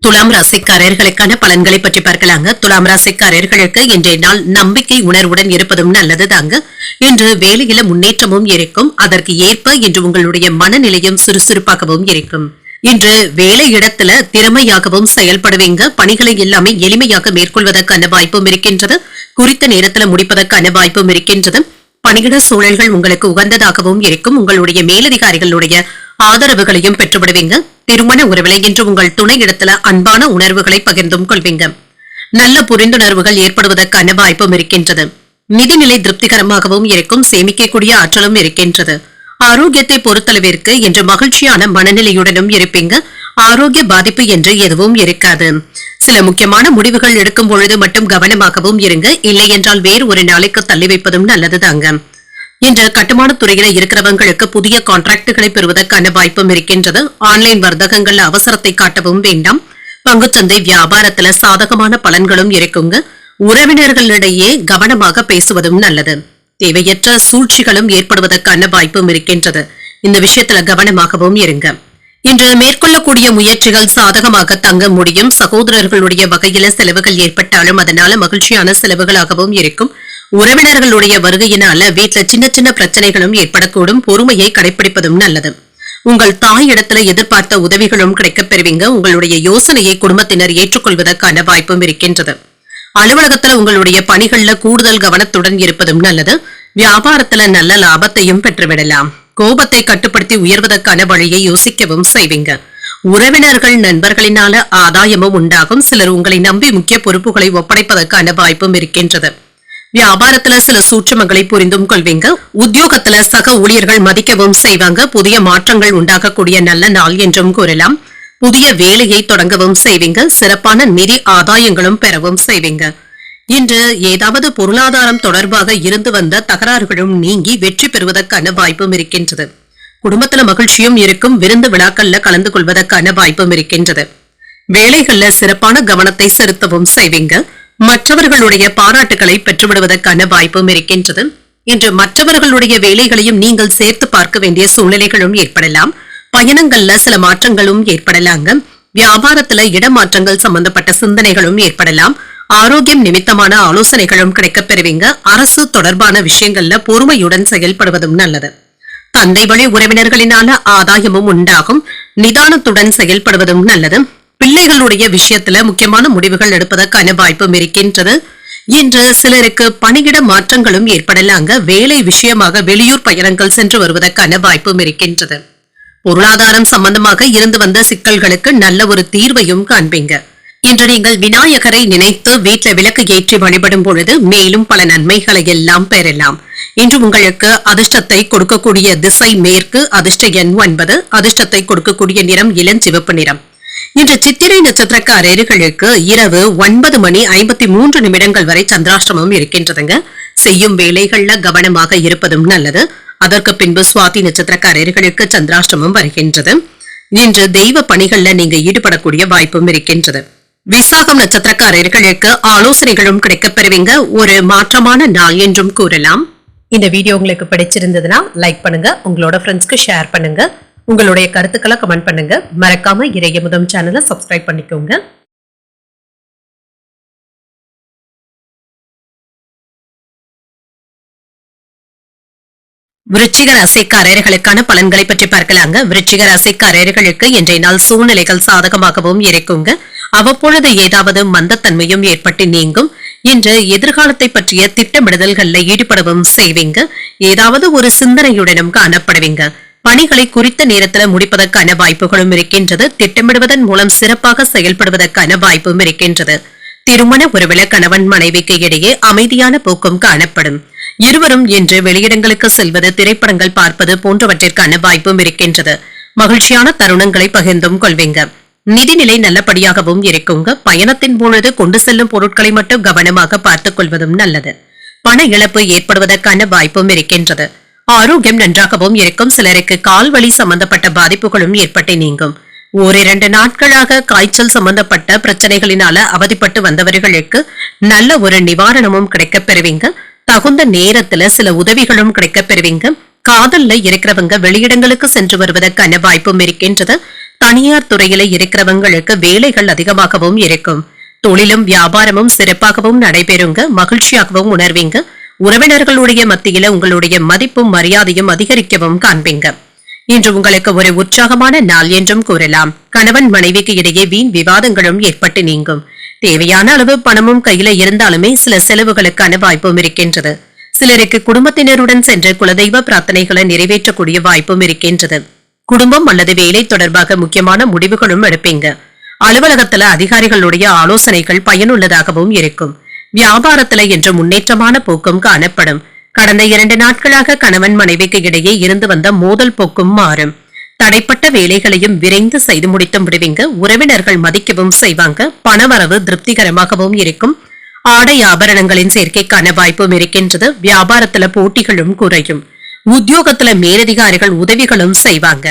துலாம் ராசிக்காரர்களுக்கான பலன்களை பற்றி பார்க்கலாங்க. துலாம் ராசிக்காரர்களுக்கு இன்றைய நாள் நம்பிக்கை உணர்வுடன் இருப்பதும் நல்லது தாங்க. இன்று வேலையில முன்னேற்றமும் இருக்கும். அதற்கு ஏற்ப இன்று உங்களுடைய மனநிலையும் சுறுசுறுப்பாகவும் இருக்கும். இன்று வேலை இடத்துல திறமையாகவும் செயல்படுவீங்க. பணிகளை எல்லாமே எளிமையாக மேற்கொள்வதற்கான வாய்ப்பும் இருக்கின்றது. குறித்த நேரத்துல முடிப்பதற்கான வாய்ப்பும் இருக்கின்றது. பணியிட சூழல்கள் உங்களுக்கு உகந்ததாகவும் இருக்கும். உங்களுடைய மேலதிகாரிகளுடைய ஆதரவுகளையும் பெற்றுவிடுவீங்க. திருமண உறவிலை இன்று உங்கள் துணை இடத்துல அன்பான உணர்வுகளை பகிர்ந்தும் கொள்வீங்க. நல்ல புரிந்துணர்வுகள் ஏற்படுவதற்கான வாய்ப்பும் இருக்கின்றது. நிதிநிலை திருப்திகரமாகவும் இருக்கும். சேமிக்கக்கூடிய ஆற்றலும் இருக்கின்றது. ஆரோக்கியத்தை பொறுத்தளவிற்கு இன்று மகிழ்ச்சியான மனநிலையுடனும் இருப்பீங்க. ஆரோக்கிய பாதிப்பு என்று எதுவும் இருக்காது. சில முக்கியமான முடிவுகள் எடுக்கும் பொழுது மட்டும் கவனமாகவும் இருங்க. இல்லை என்றால் வேறு ஒரு நாளைக்கு தள்ளி வைப்பதும் நல்லதுதாங்க. இன்று கட்டுமான துறையில இருக்கிறவங்களுக்கு புதிய கான்ட்ராக்டுகளை பெறுவதற்கான வாய்ப்பும் இருக்கின்றது. ஆன்லைன் வர்த்தகங்கள் அவசரத்தை காட்டவும் வேண்டாம். பங்குச்சந்தை வியாபாரத்துல சாதகமான பலன்களும் இருக்குங்க. உறவினர்களிடையே கவனமாக பேசுவதும் நல்லது. தேவையற்ற சூழ்ச்சிகளும் ஏற்படுவதற்கான வாய்ப்பும் இருக்கின்றது. இந்த விஷயத்துல கவனமாகவும் இருங்க. இன்று மேற்கொள்ளக்கூடிய முயற்சிகள் சாதகமாக தங்க முடியும். சகோதரர்களுடைய வகையில செலவுகள் ஏற்பட்டாலும் அதனால மகிழ்ச்சியான செலவுகளாகவும் இருக்கும். உறவினர்களுடைய வருகையினால வீட்டுல சின்ன சின்ன பிரச்சனைகளும் ஏற்படக்கூடும். பொறுமையை கடைபிடிப்பதும் நல்லது. உங்கள் தாய் இடத்துல எதிர்பார்த்த உதவிகளும் கிடைக்கப் பெறுவீங்க. உங்களுடைய யோசனையை குடும்பத்தினர் ஏற்றுக்கொள்வதற்கான வாய்ப்பும் இருக்கின்றது. அலுவலகத்துல உங்களுடைய பணிகள்ல கூடுதல் கவனத்துடன் இருப்பதும் நல்லது. வியாபாரத்துல நல்ல லாபத்தையும் பெற்றுவிடலாம். கோபத்தை கட்டுப்படுத்தி உயர்வதற்கான வழியை யோசிக்கவும் செய்வீங்க. உறவினர்கள் நண்பர்களினால ஆதாயமும் உண்டாகும். சிலர் உங்களை நம்பி முக்கிய பொறுப்புகளை ஒப்படைப்பதற்கான வாய்ப்பும் இருக்கின்றது. வியாபாரத்துல சில சூட்சமங்களை புரிந்தும் கொள்வீங்க. உத்தியோகத்துல சக ஊழியர்கள் மதிக்கவும் செய்வாங்க. புதிய மாற்றங்கள் உண்டாகக்கூடிய நல்ல நாள் என்றும் கூறலாம். புதிய வேலையை தொடங்கவும் செய்வீங்க. சிறப்பான நிதி ஆதாயங்களும் பெறவும் செய்வீங்க. இன்று ஏதாவது பொருளாதாரம் தொடர்பாக இருந்து வந்த தகராறுகளும் நீங்கி வெற்றி பெறுவதற்கான வாய்ப்பும் இருக்கின்றது. குடும்பத்துல மகிழ்ச்சியும் இருக்கும். விருந்து விழாக்கள்ல கலந்து கொள்வதற்கான வாய்ப்பும் இருக்கின்றது. வேலைகள்ல சிறப்பான கவனத்தை செலுத்தவும் செய்வீங்க. மற்றவர்களுடைய பாராட்டுகளை பெற்றுவிடுவதற்கான வாய்ப்பும் இருக்கின்றது. இன்று மற்றவர்களுடைய வேலைகளையும் நீங்கள் சேர்த்து பார்க்க வேண்டிய சூழ்நிலைகளும் ஏற்படலாம். பயணங்கள்ல சில மாற்றங்களும் ஏற்படலாங்க. வியாபாரத்துல இடமாற்றங்கள் சம்பந்தப்பட்ட சிந்தனைகளும் ஏற்படலாம். ஆரோக்கியம் நிமித்தமான ஆலோசனைகளும் கிடைக்கப் பெறுவீங்க. அரசு தொடர்பான விஷயங்கள்ல பொறுமையுடன் செயல்படுவதும் நல்லது. தந்தை வழி உறவினர்களினால ஆதாயமும் உண்டாகும். நிதானத்துடன் செயல்படுவதும் நல்லது. பிள்ளைகளுடைய விஷயத்துல முக்கியமான முடிவுகள் எடுப்பதற்கான வாய்ப்பும் இருக்கின்றது. இன்று சிலருக்கு பணியிட மாற்றங்களும் ஏற்படலாங்க. வேலை விஷயமாக வெளியூர் பயணங்கள் சென்று வருவதற்கான வாய்ப்பும் இருக்கின்றது. பொருளாதாரம் சம்பந்தமாக இருந்து வந்த சிக்கல்களுக்கு நல்ல ஒரு தீர்வையும் காண்பீங்க. இன்று நீங்கள் விநாயகரை நினைத்து வீட்டில் விளக்கு ஏற்றி வழிபடும் பொழுது மேலும் பல நன்மைகளை எல்லாம் பெறலாம். இன்று உங்களுக்கு அதிர்ஷ்டத்தை கொடுக்கக்கூடிய திசை மேற்கு. அதிர்ஷ்ட எண் 9. அதிர்ஷ்டத்தை கொடுக்கக்கூடிய நிறம் இளஞ்சிவப்பு நிறம். இன்று சித்திரை நட்சத்திரக்காரர்களுக்கு இரவு 9:53 வரை சந்திராஷ்டமம் இருக்கின்றதுங்க. செய்யும் வேலைகள்ல கவனமாக இருப்பதும் நல்லது. அதற்கு பின்பு சுவாதி நட்சத்திரக்காரர்களுக்கு சந்திராஷ்டமம் வருகின்றது. இன்று தெய்வ பணிகள்ல நீங்க ஈடுபடக்கூடிய வாய்ப்பும் இருக்கின்றது. விசாகம் நட்சத்திரக்காரர்களுக்கு ஆலோசனைகளும் கிடைக்கப்பெறுவீங்க. ஒரு மாற்றமான நாள் என்றும் கூறலாம். இந்த வீடியோ உங்களுக்கு பிடிச்சிருந்ததுன்னா லைக் பண்ணுங்க, உங்களோட ஃப்ரெண்ட்ஸ்க்கு ஷேர் பண்ணுங்க, உங்களுடைய கருத்துக்களை கமெண்ட் பண்ணுங்க. மறக்காம இறையமுதம் சேனலை சப்ஸ்கிரைப் பண்ணிக்கோங்க. விருச்சிக ராசிக்காரர்களுக்கான பலன்களை பற்றி பார்க்கலாங்க. விருச்சிக ராசிக்காரர்களுக்கு இன்றைய நாள் சூழ்நிலைகள் சாதகமாகவும் இருக்குங்க. அவ்வப்பொழுது ஏதாவது மந்தத்தன்மையும் ஏற்பட்டு நீங்கும். இன்று எதிர்காலத்தை பற்றிய திட்டமிடுதல்கள்ல ஈடுபடவும் செய்வீங்க. ஏதாவது ஒரு சிந்தனையுடனும் காணப்படுவீங்க. பணிகளை குறித்த நேரத்துல முடிப்பதற்கான வாய்ப்புகளும் இருக்கின்றது. திட்டமிடுவதன் மூலம் சிறப்பாக செயல்படுவதற்கான வாய்ப்பும் இருக்கின்றது. திருமண உறவில கணவன் மனைவிக்கு இடையே அமைதியான போக்கும் காணப்படும். இருவரும் இன்று வெளியிடங்களுக்கு செல்வது, திரைப்படங்கள் பார்ப்பது போன்றவற்றிற்கான வாய்ப்பும் இருக்கின்றது. மகிழ்ச்சியான தருணங்களை பகிர்ந்தும் கொள்வீங்க. நிதிநிலை நல்லபடியாகவும் இருக்குங்க. பயணத்தின் பொழுது கொண்டு செல்லும் பொருட்களை மட்டும் கவனமாக பார்த்துக் கொள்வதும் நல்லது. பண இழப்பு ஏற்படுவதற்கான வாய்ப்பும் இருக்கின்றது. ஆரோக்கியம் நன்றாகவும் இருக்கும். சிலருக்கு கால்வலி சம்பந்தப்பட்ட பாதிப்புகளும் ஏற்பட்டு நீங்கும். ஓரிரண்டு நாட்களாக காய்ச்சல் சம்பந்தப்பட்ட பிரச்சனைகளினால அவதிப்பட்டு வந்தவர்களுக்கு நல்ல ஒரு நிவாரணமும் கிடைக்கப் பெறுவீங்க. தகுந்த நேரத்துல சில உதவிகளும் கிடைக்கப் பெறுவீங்க. காதல்ல இருக்கிறவங்க வெளியிடங்களுக்கு சென்று வருவதற்கான வாய்ப்பும் இருக்கின்றது. தனியார் துறையில இருக்கிறவங்களுக்கு வேலைகள் அதிகமாகவும் இருக்கும். தொழிலும் வியாபாரமும் சிறப்பாகவும் நடைபெறுங்க. மகிழ்ச்சியாகவும் உணர்வீங்க. உறவினர்களுடைய மத்தியில உங்களுடைய மதிப்பும் மரியாதையும் அதிகரிக்கவும் காண்பீங்க. இன்று உங்களுக்கு ஒரு உற்சாகமான நாள் என்றும் கூறலாம். கணவன் மனைவிக்கு இடையே வீண் விவாதங்களும் ஏற்பட்டு நீங்கும். தேவையான அளவு பணமும் கையில இருந்தாலுமே சில செலவுகளுக்கான வாய்ப்பும் இருக்கின்றது. சிலருக்கு குடும்பத்தினருடன் சென்று குலதெய்வ பிரார்த்தனைகளை நிறைவேற்றக்கூடிய வாய்ப்பும் இருக்கின்றது. குடும்பம் அல்லது வேலை தொடர்பாக முக்கியமான முடிவுகளும் எடுப்பீங்க. அலுவலகத்துல அதிகாரிகளுடைய ஆலோசனைகள் பயனுள்ளதாகவும் இருக்கும். வியாபாரத்துல இன்று முன்னேற்றமான போக்கும் காணப்படும். கடந்த 2 நாட்களாக கணவன் மனைவிக்கு இடையே இருந்து வந்த மோதல் போக்கும் மாறும். தடைப்பட்ட வேலைகளையும் விரைந்து செய்து முடித்து விடுவீங்க. உறவினர்கள் மதிக்கவும் செய்வாங்க. பணவரவு திருப்திகரமாகவும் இருக்கும். ஆடை ஆபரணங்களின் சேர்க்கைக்கான வாய்ப்பும் இருக்கின்றது. வியாபாரத்துல போட்டிகளும் குறையும். உத்தியோகத்துல மேலதிகாரிகள் உதவிகளும் செய்வாங்க.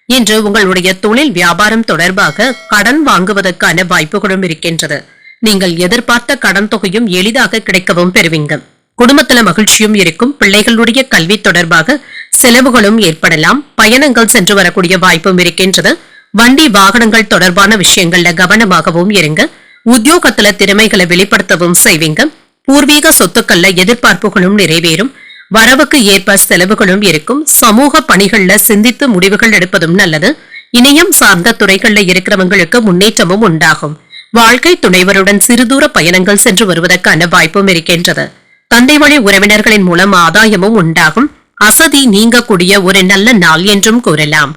இன்று உங்களுடைய தொழில் வியாபாரம் தொடர்பாக கடன் வாங்குவதற்கான வாய்ப்புகளும் இருக்கின்றது. நீங்கள் எதிர்பார்த்த கடன் தொகையும் எளிதாக கிடைக்கவும் பெறுவீங்க. குடும்பத்துல மகிழ்ச்சியும் இருக்கும். பிள்ளைகளுடைய கல்வி தொடர்பாக செலவுகளும் ஏற்படலாம். பயணங்கள் சென்று வரக்கூடிய வாய்ப்பும் இருக்கின்றது. வண்டி வாகனங்கள் தொடர்பான விஷயங்கள்ல கவனமாகவும் இருங்க. உத்தியோகத்துல திறமைகளை வெளிப்படுத்தவும் செய்வீங்க. பூர்வீக சொத்துக்கள்ல எதிர்பார்ப்புகளும் நிறைவேறும். வரவுக்கு ஏற்ப செலவுகளும் இருக்கும். சமூக பணிகள்ல சிந்தித்து முடிவுகள் எடுப்பதும் நல்லது. இணையம் சார்ந்த துறைகள்ல இருக்கிறவங்களுக்கு முன்னேற்றமும் உண்டாகும். வாழ்க்கை துணைவருடன் சிறுதூர பயணங்கள் சென்று வருவதற்கான வாய்ப்பும் இருக்கின்றது. தந்தை வழி உறவினர்களின் மூலம் ஆதாயமும் உண்டாகும். அசதி நீங்கக்கூடிய ஒரு நல்ல நாள் என்றும் கூறலாம்.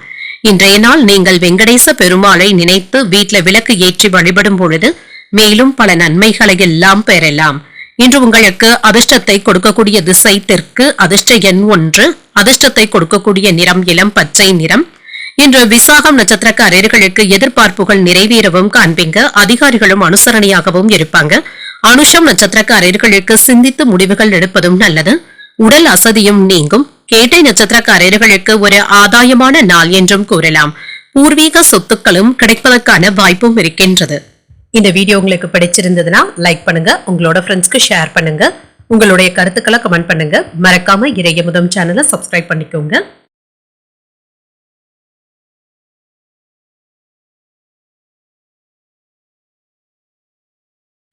இன்றைய நாள் நீங்கள் வெங்கடேச பெருமாளை நினைத்து வீட்ல விளக்கு ஏற்றி வழிபடும் பொழுது மேலும் பல நன்மைகளை எல்லாம் பெறலாம். இன்று உங்களுக்கு அதிர்ஷ்டத்தை கொடுக்கக்கூடிய திசை தெற்கு. அதிர்ஷ்ட எண் 1. அதிர்ஷ்டத்தை கொடுக்கக்கூடிய நிறம் இளம் பச்சை நிறம். இன்று விசாகம் நட்சத்திரக்காரர்களுக்கு எதிர்பார்ப்புகள் நிறைவேறவும் காண்பீங்க. அதிகாரிகளும் அனுசரணையாகவும் இருப்பாங்க. அனுஷம் நட்சத்திரக்காரர்களுக்கு சிந்தித்து முடிவுகள் எடுப்பதும் நல்லது. உடல் அசதியும் நீங்கும். கேட்டை நட்சத்திரக்காரர்களுக்கு ஒரு ஆதாயமான நாள் என்றும் கூறலாம். பூர்வீக சொத்துக்களும் கிடைப்பதற்கான வாய்ப்பும் இருக்கின்றது. இந்த வீடியோ உங்களுக்கு பிடிச்சிருந்ததுன்னா லைக் பண்ணுங்க, உங்களோட ஃப்ரெண்ட்ஸ்க்கு ஷேர் பண்ணுங்க, உங்களுடைய கருத்துக்களை கமெண்ட் பண்ணுங்க. மறக்காம இறையமுதம் சேனலை சப்ஸ்கிரைப் பண்ணிக்கோங்க.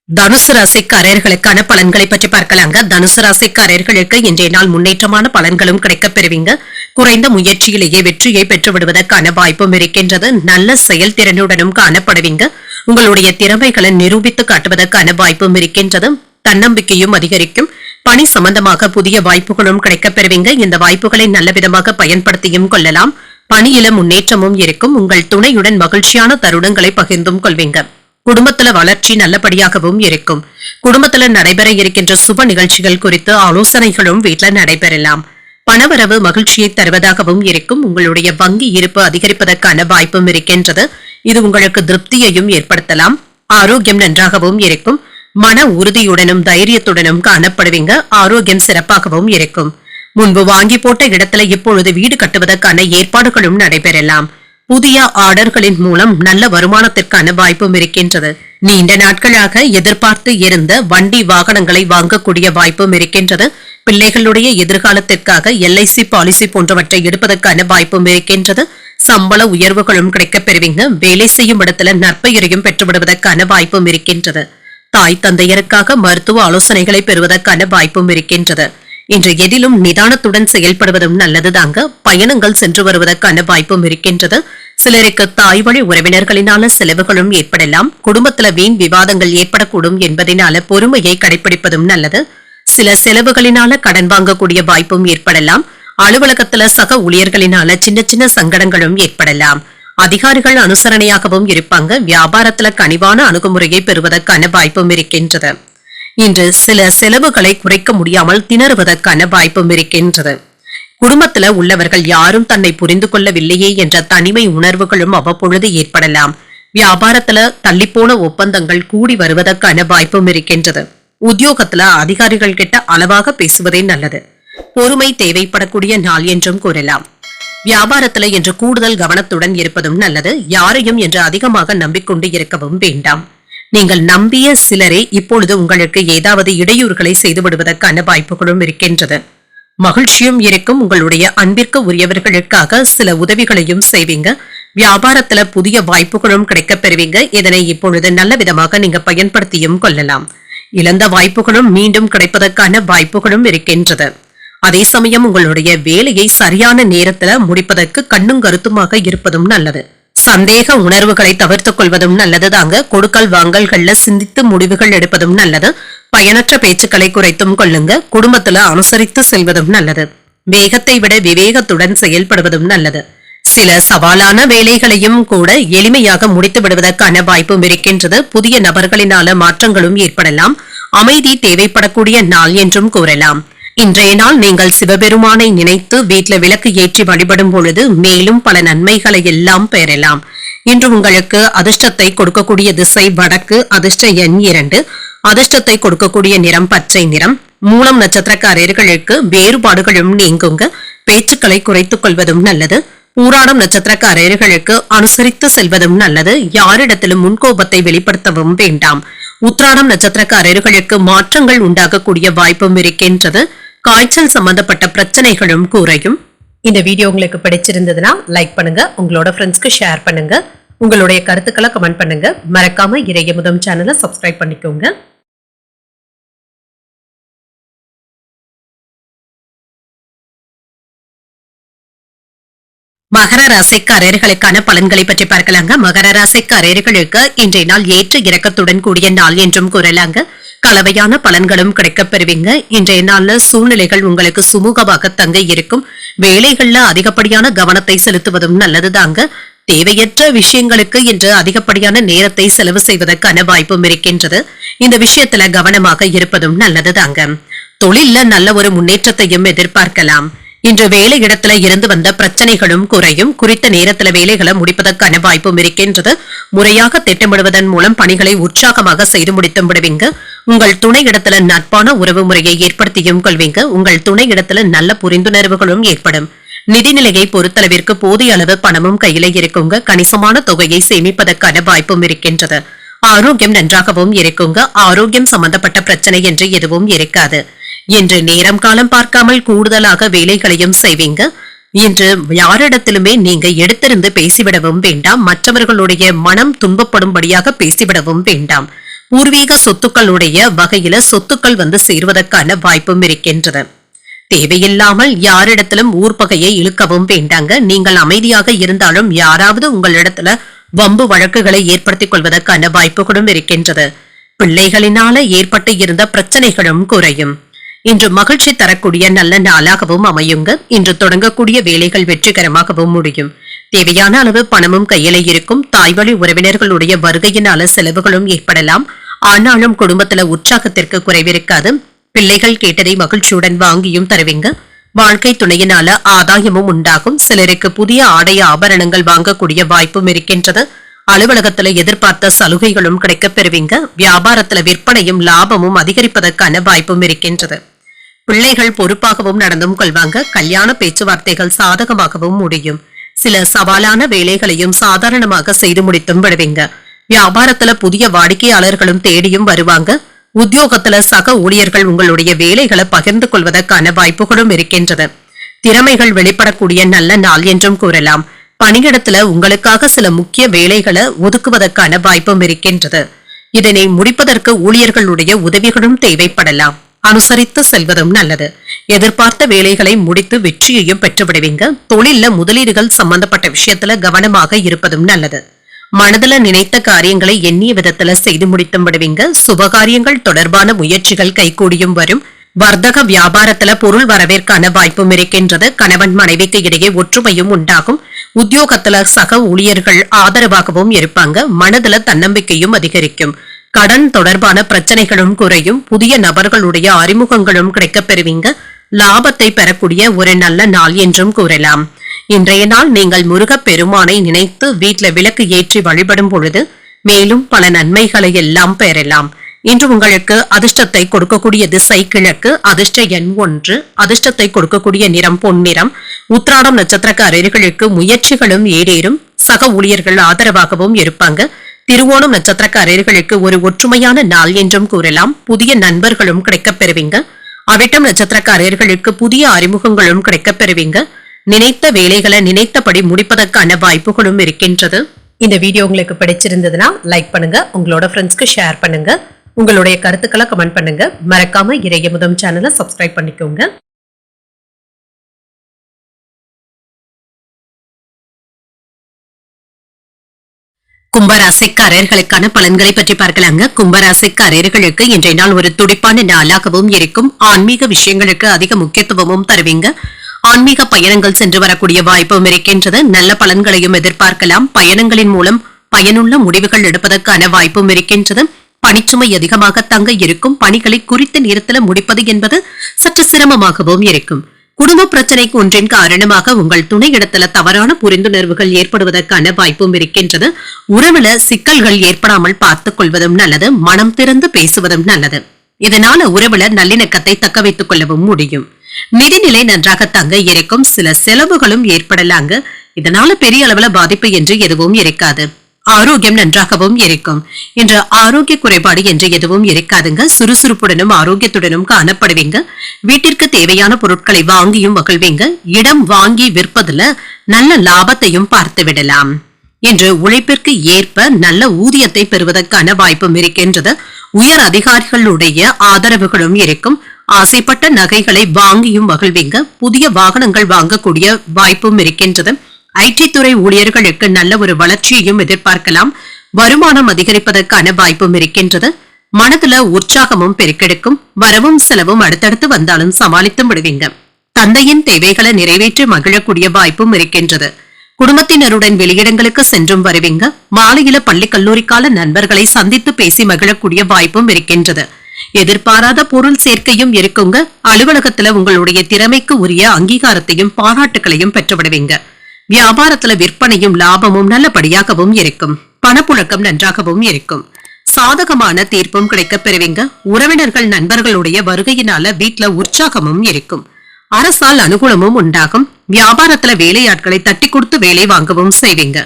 தனுசு ராசிக்காரர்களுக்கான பலன்களை பற்றி பார்க்கலாங்க. தனுசு ராசிக்காரர்களுக்கு இன்றைய நாள் முன்னேற்றமான பலன்களும் கிடைக்கப் பெறுவீங்க. குறைந்த முயற்சியிலேயே வெற்றியை பெற்று விடுவதற்கான வாய்ப்பும் இருக்கின்றது. நல்ல செயல்திறனுடனும் காணப்படுவீங்க. உங்களுடைய திறமைகளை நிரூபித்து காட்டுவதற்கான வாய்ப்பும் இருக்கின்றது. தன்னம்பிக்கையும் அதிகரிக்கும். பணி சம்பந்தமாக புதிய வாய்ப்புகளும் கிடைக்கப் பெறுவீங்க. இந்த வாய்ப்புகளை நல்ல விதமாக பயன்படுத்தியும் கொள்ளலாம். பணியில முன்னேற்றமும் இருக்கும். உங்கள் துணையுடன் மகிழ்ச்சியான தருணங்களை பகிர்ந்தும் கொள்வீங்க. குடும்பத்துல வளர்ச்சி நல்லபடியாகவும் இருக்கும். குடும்பத்துல நடைபெற இருக்கின்ற சுப நிகழ்ச்சிகள் குறித்து ஆலோசனைகளும் வீட்டில் நடைபெறலாம். பணவரவு மகிழ்ச்சியை தருவதாகவும் இருக்கும். உங்களுடைய வங்கி இருப்பு அதிகரிப்பதற்கான வாய்ப்பும் இருக்கின்றது. இது உங்களுக்கு திருப்தியையும் ஏற்படுத்தலாம். ஆரோக்கியம் நன்றாகவும் இருக்கும். மன உறுதியுடனும் தைரியத்துடனும் காணப்படுவீங்க. ஆரோக்கியம் சிறப்பாகவும் இருக்கும். முன்பு வாங்கி போட்ட இடத்துல இப்பொழுது வீடு கட்டுவதற்கான ஏற்பாடுகளும் நடைபெறலாம். புதிய ஆர்டர்களின் மூலம் நல்ல வருமானத்திற்கான வாய்ப்பும் இருக்கின்றது. நீண்ட நாட்களாக எதிர்பார்த்து இருந்த வண்டி வாகனங்களை வாங்கக்கூடிய வாய்ப்பும் இருக்கின்றது. பிள்ளைகளுடைய எதிர்காலத்திற்காக LIC பாலிசி போன்றவற்றை எடுப்பதற்கான வாய்ப்பும் இருக்கின்றது. சம்பள உயர்வுகளும் கிடைக்கப் பெறுவீங்க. வேலை செய்யும் இடத்துல நற்பெயரையும் பெற்றுவிடுவதற்கான வாய்ப்பும் இருக்கின்றது. தாய் தந்தையருக்காக மருத்துவ ஆலோசனைகளை பெறுவதற்கான வாய்ப்பும் இருக்கின்றது. இன்று எதிலும் நிதானத்துடன் செயல்படுவதும் நல்லதுதாங்க. பயணங்கள் சென்று வருவதற்கான வாய்ப்பும் இருக்கின்றது. சிலருக்கு தாய் வழி உறவினர்களினால செலவுகளும் ஏற்படலாம். குடும்பத்துல வீண் விவாதங்கள் ஏற்படக்கூடும் என்பதனால பொறுமையை கடைபிடிப்பதும் நல்லது. சில செலவுகளினால கடன் வாங்கக்கூடிய வாய்ப்பும் ஏற்படலாம். அலுவலகத்துல சக ஊழியர்களினால சின்ன சின்ன சங்கடங்களும் ஏற்படலாம். அதிகாரிகள் அனுசரணையாகவும் இருப்பாங்க. வியாபாரத்துல கனிவான அணுகுமுறையை பெறுவதற்கான வாய்ப்பும் இருக்கின்றது. இன்று சில செலவுகளை குறைக்க முடியாமல் திணறுவதற்கான வாய்ப்பும் இருக்கின்றது. குடும்பத்துல உள்ளவர்கள் யாரும் தன்னை புரிந்து கொள்ளவில்லையே என்ற தனிமை உணர்வுகளும் அவ்வப்பொழுது ஏற்படலாம். வியாபாரத்துல தள்ளிப்போன ஒப்பந்தங்கள் கூடி வருவதற்கான வாய்ப்பும் இருக்கின்றது. உத்தியோகத்துல அதிகாரிகள் கிட்ட அளவாக பேசுவதே நல்லது. பொறுமை தேவைப்படக்கூடிய நாள் என்றும் கூறலாம். வியாபாரத்துல என்று கூடுதல் கவனத்துடன் இருப்பதும் நல்லது. யாரையும் என்று அதிகமாக நம்பிக்கொண்டு இருக்கவும் வேண்டாம். நீங்கள் நம்பிய சிலரே இப்பொழுது உங்களுக்கு ஏதாவது இடையூறுகளை செய்து விடுவதற்கான வாய்ப்புகளும் இருக்கின்றது. மகிழ்ச்சியும் இருக்கும். உங்களுடைய அன்பிற்கு உரியவர்களுக்காக சில உதவிகளையும் செய்வீங்க. வியாபாரத்துல புதிய வாய்ப்புகளும் கிடைக்கப் பெறுவீங்க. இதனை இப்பொழுது நல்ல விதமாக நீங்க பயன்படுத்தியும் கொள்ளலாம். இழந்த வாய்ப்புகளும் மீண்டும் கிடைப்பதற்கான வாய்ப்புகளும் இருக்கின்றது. அதே சமயம் உங்களுடைய வேலையை சரியான நேரத்துல முடிப்பதற்கு கண்ணும் கருத்துமாக இருப்பதும் நல்லது. சந்தேக உணர்வுகளை தவிர்த்துக் கொள்வதும் நல்லதுதாங்க. கொடுக்கல் வாங்கல்கள்ல சிந்தித்து முடிவுகள் எடுப்பதும் நல்லது. பயனற்ற பேச்சுக்களை குறைத்தும் கொள்ளுங்க. குடும்பத்துல அனுசரித்து செல்வதும் நல்லது. வேகத்தை விட விவேகத்துடன் செயல்படுவதும் நல்லது. சில சவாலான வேலைகளையும் கூட எளிமையாக முடித்து விடுவதற்கான வாய்ப்பும் இருக்கின்றது. புதிய நபர்களினால மாற்றங்களும் ஏற்படலாம். அமைதி தேவைப்படக்கூடிய நாள் என்றும் கூறலாம். இன்றைய நாள் நீங்கள் சிவபெருமானை நினைத்து வீட்டுல விளக்கு ஏற்றி வழிபடும் பொழுது மேலும் பல நன்மைகளை எல்லாம் பெறலாம். இன்று உங்களுக்கு அதிர்ஷ்டத்தை கொடுக்கக்கூடிய திசை வடக்கு. அதிர்ஷ்ட எண் 2. அதிர்ஷ்டத்தை கொடுக்கக்கூடிய நிறம் பச்சை நிறம். மூலம் நட்சத்திரக்காரர்களுக்கு வேறுபாடுகளும் நீங்குங்க. பேச்சுக்களை குறைத்துக் கொள்வதும் நல்லது. பூராடம் நட்சத்திரக்காரர்களுக்கு அனுசரித்து செல்வதும் நல்லது. யாரிடத்திலும் முன்கோபத்தை வெளிப்படுத்தவும் வேண்டாம். உத்திராடம் நட்சத்திரக்காரர்களுக்கு மாற்றங்கள் உண்டாகக்கூடிய வாய்ப்பும் இருக்கின்றது. காய்ச்சல் சம்பந்தப்பட்ட பிரச்சனைகளும் குறையும். இந்த வீடியோ உங்களுக்கு பிடிச்சிருந்ததுன்னா லைக் பண்ணுங்க. உங்களோட ஃப்ரெண்ட்ஸ்க்கு ஷேர் பண்ணுங்க. உங்களுடைய கருத்துக்களை கமெண்ட் பண்ணுங்க. மறக்காம இறையமுதம் சேனலை சப்ஸ்கிரைப் பண்ணிக்கோங்க. மகர ராசிக்காரர்களுக்கான பலன்களை பற்றி பார்க்கலாங்க. மகர ராசிக்காரர்களுக்கு இன்றைய நாள் ஏற்ற இறக்கத்துடன் கூடிய நாள் என்றும் கூறலாங்க. கலவையான பலன்களும் கிடைக்கப் பெறுவீங்க. இன்றைய நாள்ல சூழ்நிலைகள் உங்களுக்கு சுமூகமாக தங்க இருக்கும். வேலைகள்ல அதிகப்படியான கவனத்தை செலுத்துவதும் நல்லதுதாங்க. தேவையற்ற விஷயங்களுக்கு இன்று அதிகப்படியான நேரத்தை செலவு செய்வதற்கான வாய்ப்பும் இருக்கின்றது. இந்த விஷயத்துல கவனமாக இருப்பதும் நல்லதுதாங்க. தொழில்ல நல்ல ஒரு முன்னேற்றத்தையும் எதிர்பார்க்கலாம். இன்று வேலை இடத்துல இருந்து வந்த பிரச்சனைகளும் குறையும். குறித்த நேரத்துல வேலைகளை முடிப்பதற்கான வாய்ப்பும் இருக்கின்றது. முறையாக திட்டமிடுவதன் மூலம் பணிகளை உற்சாகமாக செய்து முடித்தும் விடுவீங்க. உங்கள் துணை இடத்துல நட்பான உறவு முறையை ஏற்படுத்தியும் கொள்வீங்க. உங்கள் துணை இடத்துல நல்ல புரிந்துணர்வுகளும் ஏற்படும். நிதிநிலையை பொறுத்தளவிற்கு போதிய அளவு பணமும் கையில இருக்குங்க. கணிசமான தொகையை சேமிப்பதற்கான வாய்ப்பும் இருக்கின்றது. ஆரோக்கியம் நன்றாகவும் இருக்குங்க. ஆரோக்கியம் சம்பந்தப்பட்ட பிரச்சனை என்று எதுவும் இருக்காது. இன்று நேரம் காலம் பார்க்காமல் கூடுதலாக வேலைகளையும் செய்வீங்க. இன்று யாரிடத்திலுமே நீங்க எடுத்திருந்து பேசிவிடவும் வேண்டாம். மற்றவர்களுடைய மனம் துன்பப்படும்படியாக பேசிவிடவும் வேண்டாம். பூர்வீக சொத்துக்களுடைய வகையில சொத்துக்கள் வந்து சேர்வதற்கான வாய்ப்பும் இருக்கின்றது. தேவையில்லாமல் யாரிடத்திலும் ஊர்பகையை இழுக்கவும் வேண்டாங்க. நீங்கள் அமைதியாக இருந்தாலும் யாராவது உங்களிடத்துல வம்பு வழக்குகளை ஏற்படுத்திக் கொள்வதற்கான வாய்ப்புகளும் இருக்கின்றது. பிள்ளைகளினால ஏற்பட்டு இருந்த பிரச்சனைகளும் குறையும். இன்று மகிழ்ச்சி தரக்கூடிய நல்ல நாளாகவும் அமையுங்க. இன்று தொடங்கக்கூடிய வேலைகள் வெற்றிகரமாகவும் முடியும். தேவையான அளவு பணமும் கையில இருக்கும். தாய்வழி உறவினர்களுடைய வருகையினால செலவுகளும் ஏற்படலாம். ஆனாலும் குடும்பத்துல உற்சாகத்திற்கு குறைவிருக்காது. பிள்ளைகள் கேட்டதை மகிழ்ச்சியுடன் வாங்கியும் தருவீங்க. வாழ்க்கை துணையினால ஆதாயமும் உண்டாகும். சிலருக்கு புதிய ஆடை ஆபரணங்கள் வாங்கக்கூடிய வாய்ப்பும் இருக்கின்றது. அலுவலகத்துல எதிர்பார்த்த சலுகைகளும் கிடைக்கப் பெறுவீங்க. வியாபாரத்துல விற்பனையும் லாபமும் அதிகரிப்பதற்கான வாய்ப்பும் இருக்கின்றது. பிள்ளைகள் பொறுப்பாகவும் நடந்தும் கொள்வாங்க. கல்யாண பேச்சுவார்த்தைகள் சாதகமாகவும் முடியும். சில சவாலான வேலைகளையும் சாதாரணமாக செய்து முடித்தும் விடுவீங்க. வியாபாரத்துல புதிய வாடிக்கையாளர்களும் தேடியும் வருவாங்க. உத்தியோகத்துல சக ஊழியர்கள் உங்களுடைய வேலைகளை பகிர்ந்து கொள்வதற்கான வாய்ப்புகளும் இருக்கின்றது. திறமைகள் வெளிப்படக்கூடிய நல்ல நாள் என்றும் கூறலாம். பணியிடத்துல உங்களுக்காக சில முக்கிய வேலைகளை ஒதுக்குவதற்கான வாய்ப்பும் இருக்கின்றது. இதனை முடிப்பதற்கு ஊழியர்களுடைய உதவிகளும் தேவைப்படலாம். அனுசரித்து செல்வதும் நல்லது. எதிர்பார்த்த வேலைகளை முடித்து வெற்றியையும் பெற்றுவிடுவீங்க. தொழில்ல முதலீடுகள் சம்பந்தப்பட்ட விஷயத்துல கவனமாக இருப்பதும் நல்லது. மனதுல நினைத்த காரியங்களை எண்ணிய விதத்துல செய்து முடித்தும் விடுவீங்க. சுபகாரியங்கள் தொடர்பான முயற்சிகள் கைகூடியும் வரும். வர்த்தக வியாபாரத்துல பொருள் வரவேற்கான வாய்ப்பும் இருக்கின்றது. கணவன் மனைவிக்கு இடையே ஒற்றுமையும் உண்டாகும். உத்தியோகத்துல சக ஊழியர்கள் ஆதரவாகவும் இருப்பாங்க. மனதுல தன்னம்பிக்கையும் அதிகரிக்கும். கடன் தொடர்பான பிரச்சனைகளும் குறையும். புதிய நபர்களுடைய அறிமுகங்களும் கிடைக்கப் பெறுவீங்க. லாபத்தை பெறக்கூடிய ஒரு நல்ல நாள் என்றும் கூறலாம். இன்றைய நாள் நீங்கள் முருகப் பெருமானை நினைத்து வீட்ல விளக்கு ஏற்றி வழிபடும் பொழுது மேலும் பல நன்மைகளை எல்லாம் பெறலாம். இன்று உங்களுக்கு அதிர்ஷ்டத்தை கொடுக்கக்கூடிய திசை கிழக்கு. அதிர்ஷ்ட எண் 1. அதிர்ஷ்டத்தை கொடுக்கக்கூடிய நிறம் பொன்னிறம். உத்திராடம் நட்சத்திரக்காரர்களுக்கு முயற்சிகளும் ஏறேறும். சக ஊழியர்கள் ஆதரவாகவும் இருப்பாங்க. திருவோணம் நட்சத்திரக்காரர்களுக்கு ஒரு ஒற்றுமையான நாள் என்றும் கூறலாம். புதிய நண்பர்களும் கிடைக்கப் பெறுவீங்க. அவிட்டம் நட்சத்திரக்காரர்களுக்கு புதிய அறிமுகங்களும் கிடைக்கப் பெறுவீங்க. நினைத்த வேலைகளை நினைத்தபடி முடிப்பதற்கான வாய்ப்புகளும் இருக்கின்றது. இந்த வீடியோ உங்களுக்கு பிடிச்சிருந்ததுன்னா லைக் பண்ணுங்க. உங்களோட ஃப்ரெண்ட்ஸ்க்கு ஷேர் பண்ணுங்க. உங்களுடைய கருத்துக்களை கமெண்ட் பண்ணுங்க. மறக்காம இறையமுதம் சேனலை சப்ஸ்கிரைப் பண்ணிக்கோங்க. கும்பராசிக்காரர்களுக்கான பலன்களை பற்றி பார்க்கலாங்க. கும்பராசிக்காரர்களுக்கு இன்றைய நாள் ஒரு துடிப்பான நாளாகவும் இருக்கும். ஆன்மீக விஷயங்களுக்கு அதிக முக்கியத்துவமும் தருவீங்க. ஆன்மீக பயணங்கள் சென்று வரக்கூடிய வாய்ப்பும் இருக்கின்றது. நல்ல பலன்களையும் எதிர்பார்க்கலாம். பயணங்களின் மூலம் பயனுள்ள முடிவுகள் எடுப்பதற்கான வாய்ப்பும் இருக்கின்றது. பணிச்சுமை அதிகமாக தங்க இருக்கும். பணிகளை குறித்த நேரத்தில் முடிப்பது என்பது சற்று சிரமமாகவும் இருக்கும். குடும்ப பிரச்சனைக்கு ஒன்றின் காரணமாக உங்கள் துணை இடத்துல தவறான புரிந்துணர்வுகள் ஏற்படுவதற்கான வாய்ப்பும் இருக்கின்றது. உறவுல சிக்கல்கள் ஏற்படாமல் பார்த்துக் கொள்வதும் நல்லது. மனம் திறந்து பேசுவதும் நல்லது. இதனால உறவுல நல்லிணக்கத்தை தக்க வைத்துக் கொள்ளவும் முடியும். நிதிநிலை நன்றாக தங்க இருக்கும். சில செலவுகளும் ஏற்படலாங்க. இதனால பெரிய அளவுல பாதிப்பு என்று எதுவும் இருக்காது. ஆரோக்கியம் நன்றாகவும் இருக்கும். இன்று ஆரோக்கிய குறைபாடு என்று எதுவும் இருக்காதுங்க. சுறுசுறுப்புடனும் ஆரோக்கியத்துடனும் காணப்படுவீங்க. வீட்டிற்கு தேவையான பொருட்களை வாங்கியும் மகிழ்வீங்க. இடம் வாங்கி விற்பதுல நல்ல லாபத்தையும் பார்த்து விடலாம். இன்று உழைப்பிற்கு ஏற்ப நல்ல ஊதியத்தை பெறுவதற்கான வாய்ப்பும் இருக்கின்றது. உயர் அதிகாரிகளுடைய ஆதரவுகளும் இருக்கும். ஆசைப்பட்ட நகைகளை வாங்கியும் மகிழ்வீங்க. புதிய வாகனங்கள் வாங்கக்கூடிய வாய்ப்பும் இருக்கின்றது. ஐடி துறை ஊழியர்களுக்கு நல்ல ஒரு வளர்ச்சியையும் எதிர்பார்க்கலாம். வருமானம் அதிகரிப்பதற்கான வாய்ப்பும் இருக்கின்றது. மனதுல உற்சாகமும் பெருக்கெடுக்கும். வரவும் செலவும் அடுத்தடுத்து வந்தாலும் சமாளித்தும் விடுவீங்க. தந்தையின் தேவைகளை நிறைவேற்றி மகிழக்கூடிய வாய்ப்பும் இருக்கின்றது. குடும்பத்தினருடன் வெளியிடங்களுக்கு சென்றும் வருவீங்க. மாலையில பள்ளி கல்லூரி கால நண்பர்களை சந்தித்து பேசி மகிழக்கூடிய வாய்ப்பும் இருக்கின்றது. எதிர்பாராத பொருள் சேர்க்கையும் இருக்குங்க. அலுவலகத்துல உங்களுடைய திறமைக்கு உரிய அங்கீகாரத்தையும் பாராட்டுகளையும் பெற்றுவிடுவீங்க. வியாபாரத்துல விற்பனையும் லாபமும் நல்லபடியாகவும் இருக்கும். பணப்புழக்கம் நன்றாகவும் இருக்கும். சாதகமான தீர்ப்பும் கிடைக்கப் பெறுவீங்க. உறவினர்கள் நண்பர்களுடைய வருகையினால வீட்டுல உற்சாகமும் இருக்கும். அரசால் அனுகூலமும் உண்டாகும். வியாபாரத்துல வேலையாட்களை தட்டி கொடுத்து வேலை வாங்கவும் செய்வீங்க.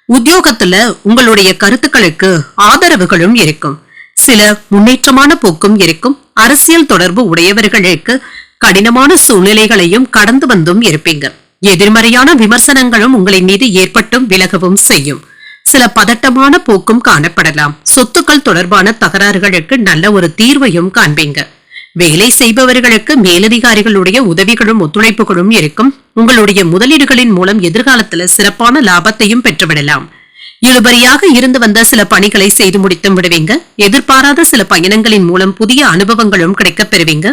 உத்தியோகத்துல உங்களுடைய கருத்துக்களுக்கு ஆதரவுகளும் இருக்கும். சில முன்னேற்றமான போக்கும் இருக்கும். அரசியல் தொடர்பு உடையவர்களுக்கு கடினமான சூழ்நிலைகளையும் கடந்து வந்தும் இருப்பீங்க. எதிர்மறையான விமர்சனங்களும் உங்களின் மீது ஏற்பட்டும் விலகவும் செய்யும். சில பதட்டமான போக்கும் காணப்படலாம். சொத்துக்கள் தொடர்பான தகராறுகளுக்கு நல்ல ஒரு தீர்வையும் காண்பீங்க. வேலை செய்பவர்களுக்கு மேலதிகாரிகளுடைய உதவிகளும் ஒத்துழைப்புகளும் இருக்கும். உங்களுடைய முதலீடுகளின் மூலம் எதிர்காலத்துல சிறப்பான லாபத்தையும் பெற்றுவிடலாம். இழுபறியாக இருந்து வந்த சில பணிகளை செய்து முடித்தும் விடுவீங்க. எதிர்பாராத சில பயணங்களின் மூலம் புதிய அனுபவங்களும் கிடைக்கப் பெறுவீங்க.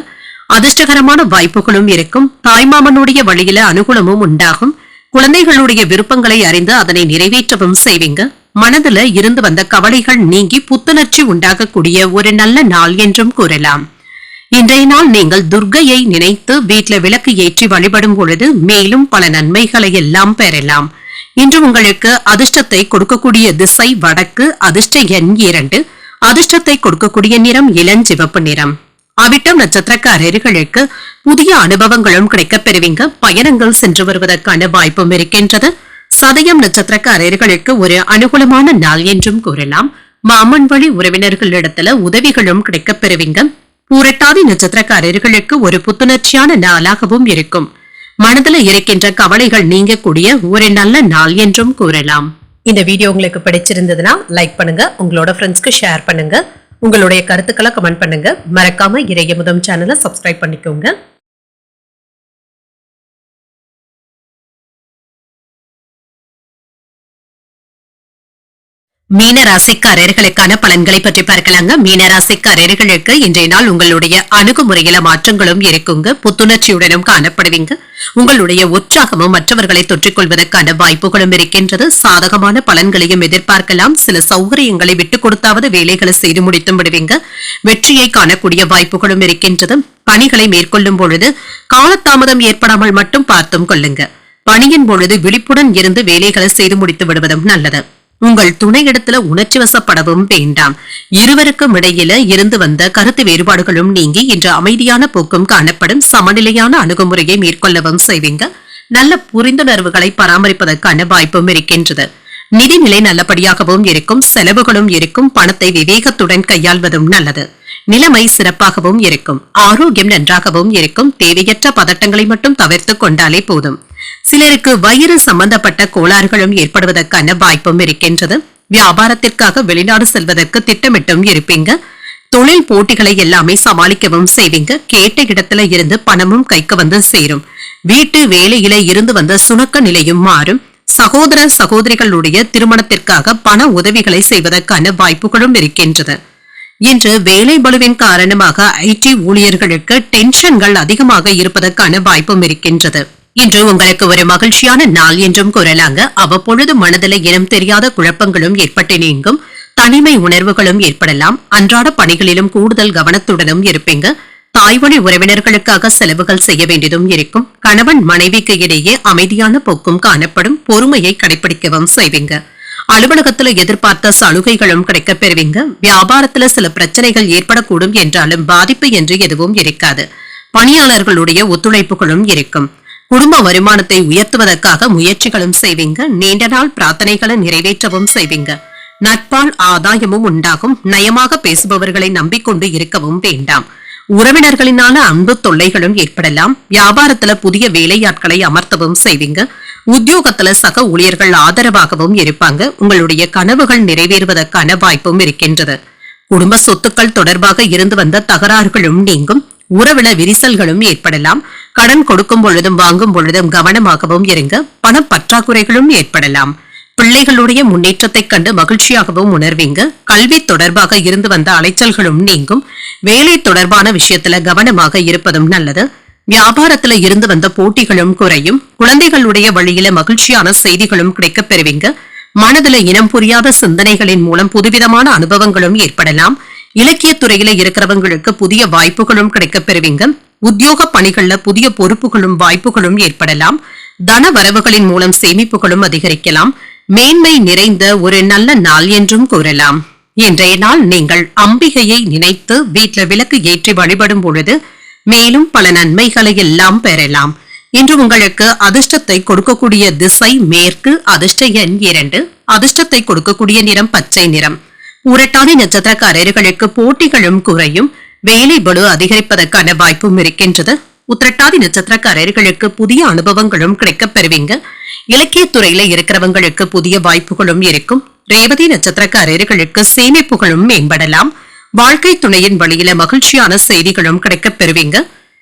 அதிர்ஷ்டகரமான வாய்ப்புகளும் இருக்கும். தாய்மாமனுடைய வழியில அனுகூலமும் உண்டாகும். குழந்தைகளுடைய விருப்பங்களை அறிந்து அதனை நிறைவேற்றவும் செய்வீங்க. மனதுல இருந்து வந்த கவலைகள் நீங்கி புத்துணர்ச்சி உண்டாகக்கூடிய ஒரு நல்ல நாள் என்றும் கூறலாம். இன்றைய நாள் நீங்கள் துர்க்கையை நினைத்து வீட்டுல விளக்கு ஏற்றி வழிபடும் பொழுது மேலும் பல நன்மைகளை எல்லாம் பெறலாம். இன்று உங்களுக்கு அதிர்ஷ்டத்தை கொடுக்கக்கூடிய திசை வடக்கு. அதிர்ஷ்ட எண் 2. அதிர்ஷ்டத்தை கொடுக்கக்கூடிய நிறம் இளஞ்சிவப்பு நிறம். அவிட்டம் நட்சத்திரக்காரர்களுக்கு புதிய அனுபவங்களும் கிடைக்கப் பெறுவீங்க. பயணங்கள் சென்று வருவதற்கான வாய்ப்பும் இருக்கின்றது. சதயம் நட்சத்திரக்காரர்களுக்கு ஒரு அனுகூலமான நாள் என்றும் கூறலாம். மாமன் வழி உறவினர்களிடத்துல உதவிகளும் கிடைக்கப் பெறுவீங்க. பூரட்டாதி நட்சத்திரக்காரர்களுக்கு ஒரு புத்துணர்ச்சியான நாளாகவும் இருக்கும். மனதில் இருக்கின்ற கவலைகள் நீங்கக்கூடிய ஒரு நல்ல நாள் என்றும் கூறலாம். இந்த வீடியோ உங்களுக்கு பிடிச்சிருந்ததுன்னா லைக் பண்ணுங்க, உங்களோட ஃப்ரெண்ட்ஸ்க்கு ஷேர் பண்ணுங்க, உங்களுடைய கருத்துக்களை கமெண்ட் பண்ணுங்க. மறக்காம இறையமுதம் சேனலை சப்ஸ்கிரைப் பண்ணிக்கோங்க. மீனராசிக்காரர்களுக்கான பலன்களை பற்றி பார்க்கலாங்க. மீனராசிக்காரர்களுக்கு இன்றைய நாள் உங்களுடைய அணுகுமுறையில மாற்றங்களும் இருக்குங்க. புத்துணர்ச்சியுடனும் காணப்படுவீங்க. உங்களுடைய உற்சாகமும் மற்றவர்களை தொற்றிக்கொள்வதற்கான வாய்ப்புகளும் இருக்கின்றது. சாதகமான பலன்களையும் எதிர்பார்க்கலாம். சில சௌகரியங்களை விட்டுக் கொடுத்தாவது வேலைகளை செய்து முடித்தும் விடுவீங்க. வெற்றியை காணக்கூடிய வாய்ப்புகளும் இருக்கின்றது. பணிகளை மேற்கொள்ளும் பொழுது காலதாமதம் ஏற்படாமல் மட்டும் பார்த்தும் கொள்ளுங்க. பணியின் பொழுது விழிப்புடன் இருந்து வேலைகளை செய்து முடித்து விடுவதும் நல்லது. உங்கள் துணையிடத்துல உணர்ச்சி வசப்படவும் வேண்டாம். இருவருக்கும் இடையில இருந்து வந்த கருத்து வேறுபாடுகளும் நீங்கி இன்று அமைதியான போக்கும் காணப்படும். சமநிலையான அணுகுமுறையை மேற்கொள்ளவும் செய்வீங்க. நல்ல புரிந்துணர்வுகளை பராமரிப்பதற்கான வாய்ப்பும் இருக்கின்றது. நிதிநிலை நல்லபடியாகவும் இருக்கும். செலவுகளும் இருக்கும். பணத்தை விவேகத்துடன் கையாள்வதும் நல்லது. நிலைமை சிறப்பாகவும் இருக்கும். ஆரோக்கியம் நன்றாகவும் இருக்கும். தேவையற்ற பதட்டங்களை மட்டும் தவிர்த்து கொண்டாலே போதும். சிலருக்கு வயிறு சம்பந்தப்பட்ட கோளாறுகளும் ஏற்படுவதற்கான வாய்ப்பும் இருக்கின்றது. வியாபாரத்திற்காக வெளிநாடு செல்வதற்கு திட்டமிட்டும் இருப்பீங்க. தொழில் போட்டிகளை எல்லாமே சமாளிக்கவும் செய்வீங்க. கேட்ட இடத்துல இருந்து பணமும் கைக்கு வந்து சேரும். வீட்டு வேலையில இருந்து வந்த சுணக்க நிலையும் மாறும். சகோதர சகோதரிகளுடைய திருமணத்திற்காக பண உதவிகளை செய்வதற்கான வாய்ப்புகளும் இருக்கின்றது. இன்று வேலை பளுவின் காரணமாக ஐடி ஊழியர்களுக்கு டென்ஷன்கள் அதிகமாக இருப்பதற்கான வாய்ப்பும் இருக்கின்றது. இன்று உங்களுக்கு ஒரு மகிழ்ச்சியான நாள் என்றும் கூறலாங்க. அவ்வப்பொழுது மனதில் இனம் தெரியாத குழப்பங்களும் ஏற்பட்டு நீங்கும். தனிமை உணர்வுகளும் ஏற்படலாம். அன்றாட பணிகளிலும் கூடுதல் கவனத்துடனும் இருப்பீங்க. தாய்வழி உறவினர்களுக்காக செலவுகள் செய்ய வேண்டியதும் இருக்கும். கணவன் மனைவிக்கு இடையே அமைதியான போக்கும் காணப்படும். பொறுமையை கடைபிடிக்கவும் செய்வீங்க. அலுவலகத்துல எதிர்பார்த்த சலுகைகளும் கிடைக்கப் பெறுவீங்க. வியாபாரத்துல சில பிரச்சனைகள் ஏற்படக்கூடும் என்றாலும் பாதிப்பு என்று எதுவும் இருக்காது. பணியாளர்களுடைய ஒத்துழைப்புகளும் இருக்கும். குடும்ப வருமானத்தை உயர்த்துவதற்காக முயற்சிகளும் செய்வீங்க. நீண்ட நாள் பிரார்த்தனைகளை நிறைவேற்றவும் செய்வீங்க. நட்பால் ஆதாயமும் உண்டாகும். நயமாக பேசுபவர்களை நம்பிக்கொண்டு இருக்கவும் வேண்டாம். உறவினர்களினால அன்பு தொல்லைகளும் ஏற்படலாம். வியாபாரத்துல புதிய வேலையாட்களை அமர்த்தவும் செய்வீங்க. உத்தியோகத்துல சக ஊழியர்கள் ஆதரவாகவும் இருப்பாங்க. உங்களுடைய கனவுகள் நிறைவேறுவதற்கான வாய்ப்பும் இருக்கின்றது. குடும்ப சொத்துக்கள் தொடர்பாக இருந்து வந்த தகராறுகளும் நீங்கும். உறவில விரிசல்களும் ஏற்படலாம். கடன் கொடுக்கும் பொழுதும் வாங்கும் பொழுதும் கவனமாகவும் இருங்க. பண பற்றாக்குறைகளும் ஏற்படலாம். பிள்ளைகளுடைய முன்னேற்றத்தை கண்டு மகிழ்ச்சியாகவும் உணர்வீங்க. கல்வி தொடர்பாக இருந்து வந்த அலைச்சல்களும் நீங்கும். வேலை தொடர்பான விஷயத்துல கவனமாக இருப்பதும் நல்லது. வியாபாரத்துல இருந்து வந்த போட்டிகளும் குறையும். குழந்தைகளுடைய வழியில மகிழ்ச்சியான செய்திகளும் கிடைக்கப் பெறுவீங்க. மனதில இனம் புரியாத சிந்தனைகளின் மூலம் புதுவிதமான அனுபவங்களும் ஏற்படலாம். இலக்கிய துறையில இருக்கிறவங்களுக்கு புதிய வாய்ப்புகளும் கிடைக்கப் பெறுவீங்க. உத்தியோக பணிகள்ல புதிய பொறுப்புகளும் வாய்ப்புகளும் ஏற்படலாம். தன வரவுகளின் மூலம் சேமிப்புகளும் அதிகரிக்கலாம். மேன்மை நிறைந்த ஒரு நல்ல நாள் என்றும் கூறலாம். இன்றைய நாள் நீங்கள் அம்பிகையை நினைத்து வீட்டில் விளக்கு ஏற்றி வழிபடும் பொழுது மேலும் பல நன்மைகளை எல்லாம் பெறலாம். இன்று உங்களுக்கு அதிர்ஷ்டத்தை கொடுக்கக்கூடிய திசை மேற்கு. அதிர்ஷ்ட எண் 2. அதிர்ஷ்டத்தை கொடுக்கக்கூடிய நிறம் பச்சை நிறம். உரட்டாதி நட்சத்திரக்காரர்களுக்கு போட்டிகளும் குறையும். வேலை பளு அதிகரிப்பதற்கான வாய்ப்பும் இருக்கின்றது. உத்திரட்டாதி நட்சத்திரக்காரர்களுக்கு புதிய அனுபவங்களும் கிடைக்கப் பெறுவீங்க. இலக்கிய துறையில இருக்கிறவங்களுக்கு புதிய வாய்ப்புகளும் இருக்கும். ரேவதி நட்சத்திரக்காரர்களுக்கு சேமிப்புகளும் மேம்படலாம். வாழ்க்கை துணையின் வழியில மகிழ்ச்சியான செய்திகளும் கிடைக்கப் பெறுவீங்க.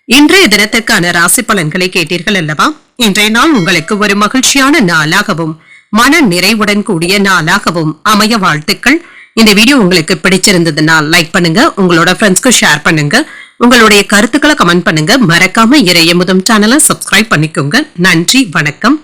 இன்றைய தினத்திற்கான ராசி பலன்களை கேட்டீர்கள் அல்லவா? இன்றைய நாள் உங்களுக்கு ஒரு மகிழ்ச்சியான நாளாகவும் மன நிறைவுடன் கூடிய நாளாகவும் அமைய வாழ்த்துக்கள். இந்த வீடியோ உங்களுக்கு பிடிச்சிருந்ததுன்னா லைக் பண்ணுங்க, உங்களோட ஃப்ரெண்ட்ஸ்க்கு ஷேர் பண்ணுங்க, உங்களுடைய கருத்துக்களை கமெண்ட் பண்ணுங்க. மறக்காம இறையமுதம் சேனலை சப்ஸ்கிரைப் பண்ணிக்கோங்க. நன்றி, வணக்கம்.